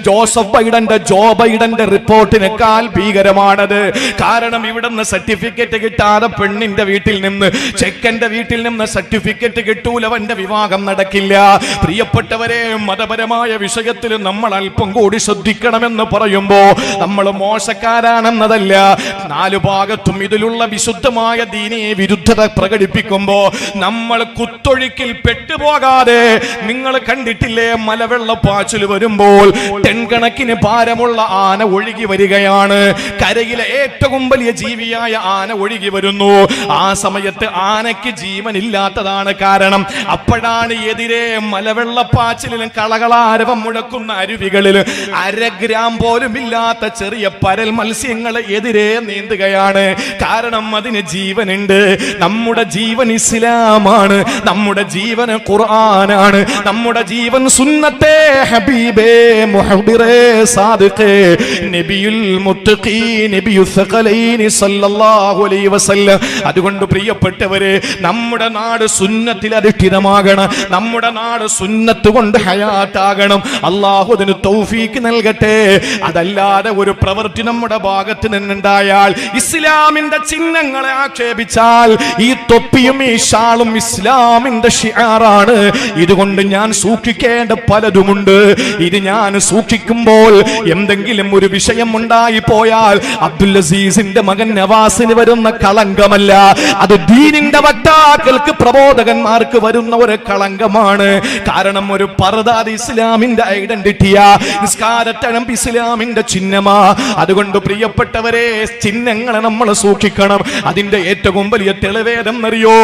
ജോ ബൈഡന്റെ റിപ്പോർട്ടിനേക്കാൾ ഭീകരമാണത്. കാരണം ഇവിടുന്ന് സർട്ടിഫിക്കറ്റ് കിട്ടാതെ പെണ്ണിന്റെ വീട്ടിൽ നിന്ന് ചെക്കന്റെ വീട്ടിൽ നിന്ന് സർട്ടിഫിക്കറ്റ് കിട്ടൂലവന്റെ വിവാഹം നടക്കില്ല. പ്രിയപ്പെട്ടവരെ, മതപരമായ വിഷയത്തിൽ നമ്മൾ അല്പം കൂടി ശ്രദ്ധിക്കണമെന്ന് പറയുമ്പോ നമ്മൾ മോശക്കാരാണെന്നതല്ല, 4 ഭാഗത്തും ഇതിലുള്ള വിശുദ്ധമായ ദീനീ വിരുദ്ധത പ്രകടിപ്പിക്കുമ്പോ നമ്മൾ കുത്തൊഴുക്കിൽ പെട്ടുപോകാതെ, നിങ്ങൾ കണ്ടിട്ടില്ലേ മലവെള്ളപ്പാച്ചിൽ വരുമ്പോൾ ടെൻകണക്കിന് ഭാരമുള്ള ആന ഒഴുകി വരികയാണ്. കരയിലെ ഏറ്റവും വലിയ ജീവിയായ ആന ഒഴുകി വരുന്നു. ആ സമയത്ത് ആനയ്ക്ക് ജീവനില്ലാത്തതാണ്. കാരണം അപ്പോഴാണ് എതിരെ മലവെള്ളപ്പാച്ചിലും കളകളാരവം മുഴക്കുന്ന അരുവികളിൽ 1/2 ഗ്രാം പോലും ഇല്ലാത്ത ചെറിയ പരൽ മത്സ്യങ്ങൾ എതിരെ നീന്തുകയാണ്. കാരണം അതിന് ജീവനുണ്ട്. നമ്മുടെ ജീവൻ ഇസ്ലാമാണ്, നമ്മുടെ ജീവൻ ഖുർആനാണ്, നമ്മുടെ ജീവൻ സുന്നത്താണ്. ഇന്നത്തെ ഹബീബേ മുഹബ്ബിറേ സാദിഖേ നബിയുൽ മുത്തഖീ നബിയുൽ സഖലൈനി സല്ലല്ലാഹു അലൈഹി വസല്ലം. അതുകൊണ്ട് പ്രിയപ്പെട്ടവരെ, നമ്മുടെ നാട് സുന്നത്തിൽ അധിഷ്ഠിതമാകണം, നമ്മുടെ നാട് സുന്നത്ത് കൊണ്ട് ഹയാത്താകണം. അല്ലാഹു അതിന് തൗഫീക്ക് നൽകട്ടെ. അതല്ലാതെ ഒരു പ്രവൃത്തി നമ്മുടെ ഭാഗത്ത് നിന്നുണ്ടായാൽ, ഇസ്ലാമിന്റെ ചിഹ്നങ്ങളെ ആക്ഷേപിച്ചാൽ, ഈ തൊപ്പിയും ഈ ഷാളും ഇസ്ലാമിന്റെ ഷിആറാണ്. ഇതുകൊണ്ട് ഞാൻ സൂക്ഷിക്കേണ്ട പലതുമുണ്ട്. ഇത് ഞാൻ സൂക്ഷിക്കുമ്പോൾ എന്തെങ്കിലും ഒരു വിഷയം ഉണ്ടായി പോയാൽ അബ്ദുൽ അസീസിന്റെ മകൻ നവാസിന് വരുന്ന കളങ്കമല്ല, അത് ദീനിന്റെ വക്താക്കൾക്ക് പ്രബോധകന്മാർക്ക് വരുന്ന ഒരു കളങ്കമാണ്. കാരണം ഒരു പർദ ഇസ്ലാമിന്റെ ഐഡന്റിറ്റിയാ, നിസ്കാരത്തണം ഇസ്ലാമിന്റെ ചിഹ്നമാ. അതുകൊണ്ട് പ്രിയപ്പെട്ടവരെ, ചിഹ്നങ്ങളെ നമ്മൾ സൂക്ഷിക്കണം. അതിന്റെ ഏറ്റവും വലിയ തെളിവേതെന്നറിയോ?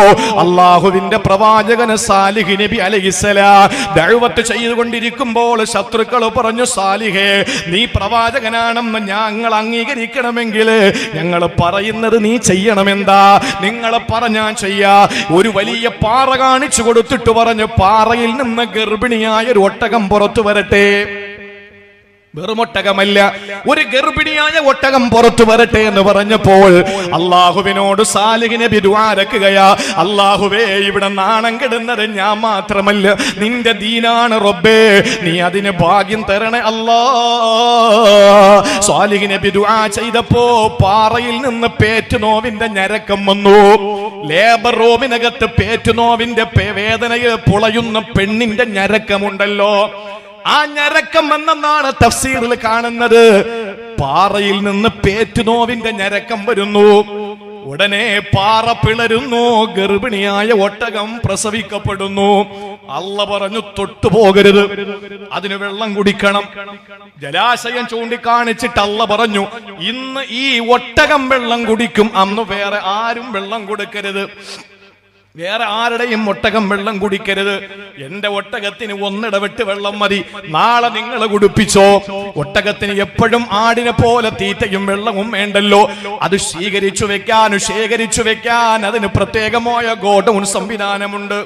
അള്ളാഹുവിന്റെ പ്രവാചകന് സാലിഹ് നബി അലൈഹിസ്സലാം ദഅവത്ത് ചെയ്തുകൊണ്ടിരിക്കുമ്പോൾ ശത്രുക്കൾ പറഞ്ഞു, സാലിഹേ, നീ പ്രവാചകനാണെന്ന് ഞങ്ങൾ അംഗീകരിക്കണമെങ്കിൽ ഞങ്ങൾ പറയുന്നത് നീ ചെയ്യണമെന്താ? നിങ്ങൾ പറഞ്ഞാൽ ചെയ്യാ. ഒരു വലിയ പാറ കാണിച്ചു കൊടുത്തിട്ട് പറഞ്ഞു, പാറയിൽ നിന്ന് ഗർഭിണിയായ ഒരു ഒട്ടകം പുറത്തു വരട്ടെ. വെറുമൊട്ടകമല്ല, ഒരു ഗർഭിണിയായ ഒട്ടകം പുറത്തു വരട്ടെ എന്ന് പറഞ്ഞപ്പോൾ അള്ളാഹുവിനോട് സാലിഹ് നബി ദുആ രക്കുകയാ, അള്ളാഹുവേ, ഇവിടെ നാണം കെടുന്നത് ഞാൻ മാത്രമല്ല, നിന്റെ ദീനാണ് റബ്ബേ, നീ അതിന് ഭാഗ്യം തരണേ അല്ലാ. സാലിഹ് നബി ദുആ ചെയ്തപ്പോ പാറയിൽ നിന്ന് പേറ്റുനോവിന്റെ ഞരക്കം വന്നു. ലേബർ റൂമിനകത്ത് പേറ്റുനോവിന്റെ വേദനയിൽ പുളയുന്ന പെണ്ണിന്റെ ഞരക്കമുണ്ടല്ലോ, ആ ഞരക്കം എന്നെന്നാണ് തഫ്സീറിൽ കാണുന്നത്. പാറയിൽ നിന്ന് പേറ്റുനോവിന്റെ ഞരക്കം വരുന്നു. ഉടനെ പാറ പിളരുന്നു, ഗർഭിണിയായ ഒട്ടകം പ്രസവിക്കപ്പെടുന്നു. അല്ല പറഞ്ഞു, തൊട്ടുപോകരുത്, അതിന് വെള്ളം കുടിക്കണം. ജലാശയം ചൂണ്ടിക്കാണിച്ചിട്ട് അല്ല പറഞ്ഞു, ഇന്ന് ഈ ഒട്ടകം വെള്ളം കുടിക്കും, അന്ന് വേറെ ആരും വെള്ളം കൊടുക്കരുത്, വേറെ ആരുടെയും ഒട്ടകം വെള്ളം കുടിക്കരുത്. എന്റെ ഒട്ടകത്തിന് ഒന്നിടവിട്ട് വെള്ളം മതി, നാളെ നിങ്ങൾ കുടിപ്പിച്ചോ. ഒട്ടകത്തിന് എപ്പോഴും ആടിനെ പോലെ തീറ്റയും വെള്ളവും വേണ്ടല്ലോ. അത് ശേഖരിച്ചു വെക്കാൻ അതിന് പ്രത്യേകമായ ഗോഡൌൺ സംവിധാനമുണ്ട്.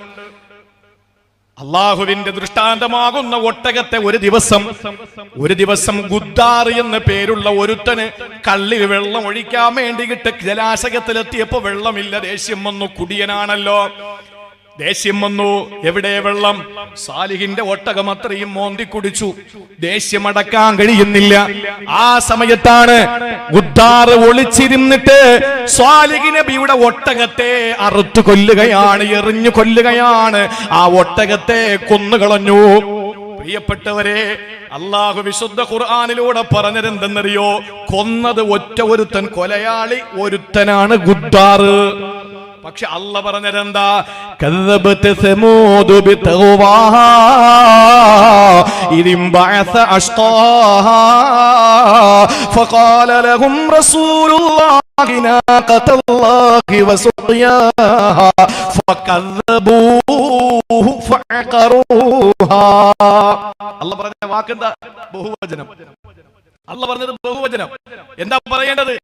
അള്ളാഹുവിന്റെ ദൃഷ്ടാന്തമാകുന്ന ഒട്ടകത്തെ ഒരു ദിവസം ഗുദ്ദാർ എന്ന പേരുള്ള ഒരുത്തന് കള്ളിൽ വെള്ളം ഒഴിക്കാൻ വേണ്ടിയിട്ട് ജലാശയത്തിലെത്തിയപ്പോ വെള്ളമില്ല. ദേഷ്യം വന്നു, കുടിയനാണല്ലോ, ദേഷ്യം വന്നു. എവിടെ വെള്ളം? സാലിഹിന്റെ ഒട്ടകം അത്രയും മോന്തി കുടിച്ചു, ദേഷ്യം അടക്കാൻ കഴിയുന്നില്ല. ആ സമയത്താണ് ഗുദ്ദാർ ഒളിച്ചിരുന്നിട്ട് സാലിഹ് നബിയുടെ ഒട്ടകത്തെ അറുത്തു കൊല്ലുകയാണ്, എറിഞ്ഞു കൊല്ലുകയാണ്. ആ ഒട്ടകത്തെ കൊന്നുകളഞ്ഞു. പ്രിയപ്പെട്ടവരെ, അള്ളാഹു വിശുദ്ധ ഖുർആനിലൂടെ പറഞ്ഞതെന്തെന്നറിയോ? കൊന്നത് ഒറ്റ ഒരുത്തൻ, കൊലയാളി ഒരുത്തനാണ് ഗുദ്ദാർ. പക്ഷെ അല്ല പറഞ്ഞതെന്താ? കദ്ദബത് സമൂദ് ബിതഗ്വാഹാ ഇദിൻ ബഅസ അഷ്ഖാഹാ ഫഖാല ലഹും റസൂലുള്ളാഹി നാഖതല്ലാഹി വസുഖിയാഹാ ഫകദ്ദബൂഹു ഫഅഖറൂഹാ. അല്ല പറഞ്ഞ വാക്കെന്താ? ബഹുവചനം. അല്ല പറഞ്ഞത് ബഹുവചനം. എന്താ പറയേണ്ടത്?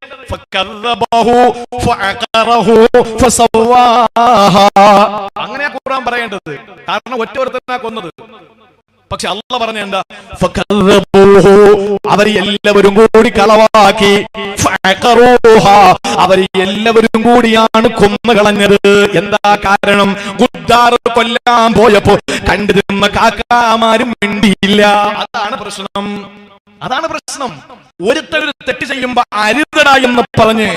അങ്ങനെയാ ഖുർആൻ പറയേണ്ടത്, കാരണം ഒറ്റ ഒരുത്തനാ കൊന്നത്. പക്ഷെ അല്ല പറഞ്ഞ എന്താ? അവർ എല്ലാവരും കൂടി കളവാക്കി, അവർ എല്ലാവരും കൂടിയാണ് കൊന്നുകളഞ്ഞത്. എന്താ കാരണം? ഗുദ്ദാർ കൊല്ലാൻ പോയപ്പോ കണ്ടിരുന്ന കാക്കാമാരും മിണ്ടിയില്ല. അതാണ് പ്രശ്നം. ഒരുത്തരൊരു തെറ്റ് ചെയ്യുമ്പോ അരുതട എന്ന് പറഞ്ഞ്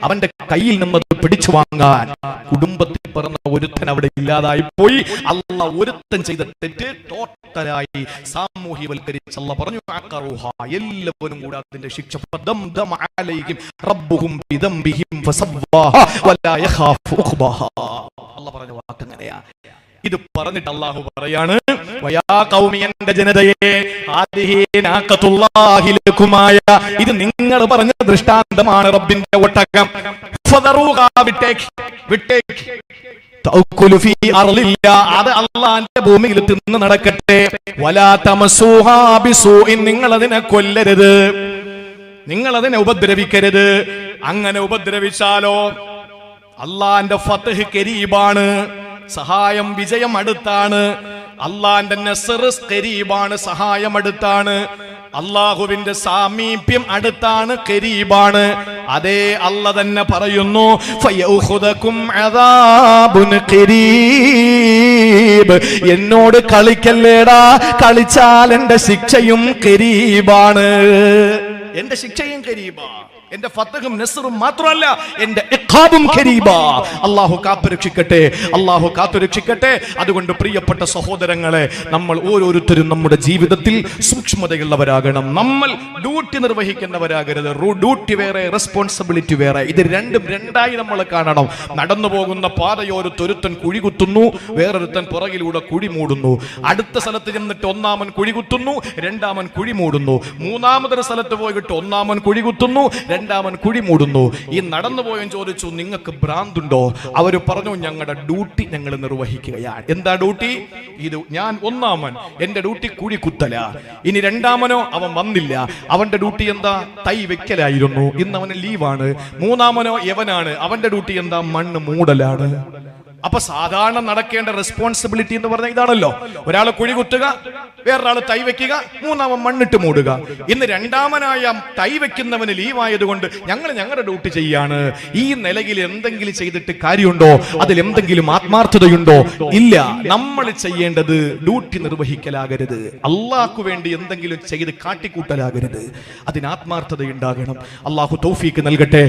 അവന്റെ കയ്യിൽ നിന്നത് പിടിച്ചു വാങ്ങാൻ കുടുംബത്തിൽ പറഞ്ഞ ഒരുത്തൻ അവിടെ ഇല്ലാതായി പോയി. അല്ല ഒരുത്തൻ ചെയ്ത തെറ്റ് ടോട്ടലായി സാമൂഹ്യവൽക്കരിച്ച് അല്ല പറഞ്ഞു, എല്ലാവരും കൂടെ അതിന്റെ ശിക്ഷ. അല്ല പറഞ്ഞ വാക്കങ്ങനെയാ. ഇത് പറഞ്ഞിട്ട് അല്ലാഹു പറയാണ്, എന്റെ ജനതയെ, ഇത് നിങ്ങൾ പറഞ്ഞ ദൃഷ്ടാന്തമാണ് റബ്ബിന്റെ ഒട്ടകം. അത് അള്ളാന്റെ ഭൂമിയിൽ തിന്ന് നടക്കട്ടെ. നിങ്ങൾ അതിനെ കൊല്ലരുത്, നിങ്ങൾ അതിനെ ഉപദ്രവിക്കരുത്. അങ്ങനെ ഉപദ്രവിച്ചാലോ അള്ളാന്റെ ഫത്ഹ് കരീബാണ്, സഹായം വിജയം അടുത്താണ്. അള്ളാന്റെ നസ്ർ ഖരീബാണ്, സഹായം അടുത്താണ്. അള്ളാഹുവിന്റെ സാമീപ്യം അടുത്താണ്, ഖരീബാണ്. അതേ അല്ല തന്നെ പറയുന്നു, ഫയഖുദകും അദാബുൻ ഖരീബ്. എന്നോട് കളിക്കല്ലേടാ, കളിച്ചാൽ എന്റെ ശിക്ഷയും ഖരീബാണ്. എന്റെ ശിക്ഷയും ഖരീബാ, എന്റെ ഫതഹും നസ്റും മാത്രമല്ല, എന്റെ ഇഖാബും ഖരീബ. അല്ലാഹു കാത്തുരക്ഷിക്കട്ടെ, അല്ലാഹു കാത്തുരക്ഷിക്കട്ടെ. അതുകൊണ്ട് പ്രിയപ്പെട്ട സഹോദരങ്ങളെ, നമ്മൾ ഓരോരുത്തരും നമ്മുടെ ജീവിതത്തിൽ സൂക്ഷ്മതയുള്ളവരാകണം. നമ്മൾ ഡ്യൂട്ടി നിർവഹിക്കുന്നവരാകരുത്. ഡ്യൂട്ടി വേറെ, റെസ്പോൺസിബിലിറ്റി വേറെ. ഇത് രണ്ടും രണ്ടായി നമ്മൾ കാണണം. നടന്നു പോകുന്ന പാതയോരത്തൊരുത്തൻ കുഴി കുത്തുന്നു, വേറൊരുത്തൻ പുറകിലൂടെ കുഴി മൂടുന്നു. അടുത്ത സ്ഥലത്ത് ചെന്നിട്ട് ഒന്നാമൻ കുഴി കുത്തുന്നു, രണ്ടാമൻ കുഴി മൂടുന്നു. മൂന്നാമതൊരു സ്ഥലത്ത് പോയിട്ട് ഒന്നാമൻ കുഴി കുത്തുന്നു, രണ്ടാമൻ കുഴി മൂടുന്നു. ഈ നടന്നു പോയവൻ ചോദിച്ചു, നിങ്ങൾക്ക് ഭ്രാന്തുണ്ടോ? അവര് പറഞ്ഞു, ഞങ്ങളുടെ ഡ്യൂട്ടി ഞങ്ങൾ നിർവഹിക്കുകയാണ്. എന്താ ഡ്യൂട്ടി? ഇത് ഞാൻ ഒന്നാമൻ, എന്റെ ഡ്യൂട്ടി കുഴി കുത്തല. ഇനി രണ്ടാമനോ, അവൻ വന്നില്ല, അവന്റെ ഡ്യൂട്ടി എന്താ? തൈ വെക്കലായിരുന്നു, ഇന്ന് അവന് ലീവാണ്. മൂന്നാമനോ യവനാണ്, അവന്റെ ഡ്യൂട്ടി എന്താ? മണ്ണ് മൂടലാണ്. അപ്പൊ സാധാരണ നടക്കേണ്ട റെസ്പോൺസിബിലിറ്റി എന്ന് പറഞ്ഞാൽ ഇതാണല്ലോ. ഒരാൾ കുഴി കുത്തുക, വേറൊരാൾ തൈ വെക്കുക, മൂന്നാമൻ മണ്ണിട്ട് മൂടുക. ഇന്ന് രണ്ടാമനായ തൈ വെക്കുന്നവന് ലീവായതുകൊണ്ട് ഞങ്ങൾ ഞങ്ങളുടെ ഡ്യൂട്ടി ചെയ്യാണ്. ഈ നിലയിൽ എന്തെങ്കിലും ചെയ്തിട്ട് കാര്യമുണ്ടോ? അതിൽ എന്തെങ്കിലും ആത്മാർത്ഥതയുണ്ടോ? ഇല്ല. നമ്മൾ ചെയ്യേണ്ടത് ഡ്യൂട്ടി നിർവഹിക്കലാകരുത്, അള്ളാഹ്ക്കു വേണ്ടി എന്തെങ്കിലും ചെയ്ത് കാട്ടിക്കൂട്ടലാകരുത്. അതിന് ആത്മാർത്ഥത ഉണ്ടാകണം. അള്ളാഹു തൗഫീക്ക് നൽകട്ടെ.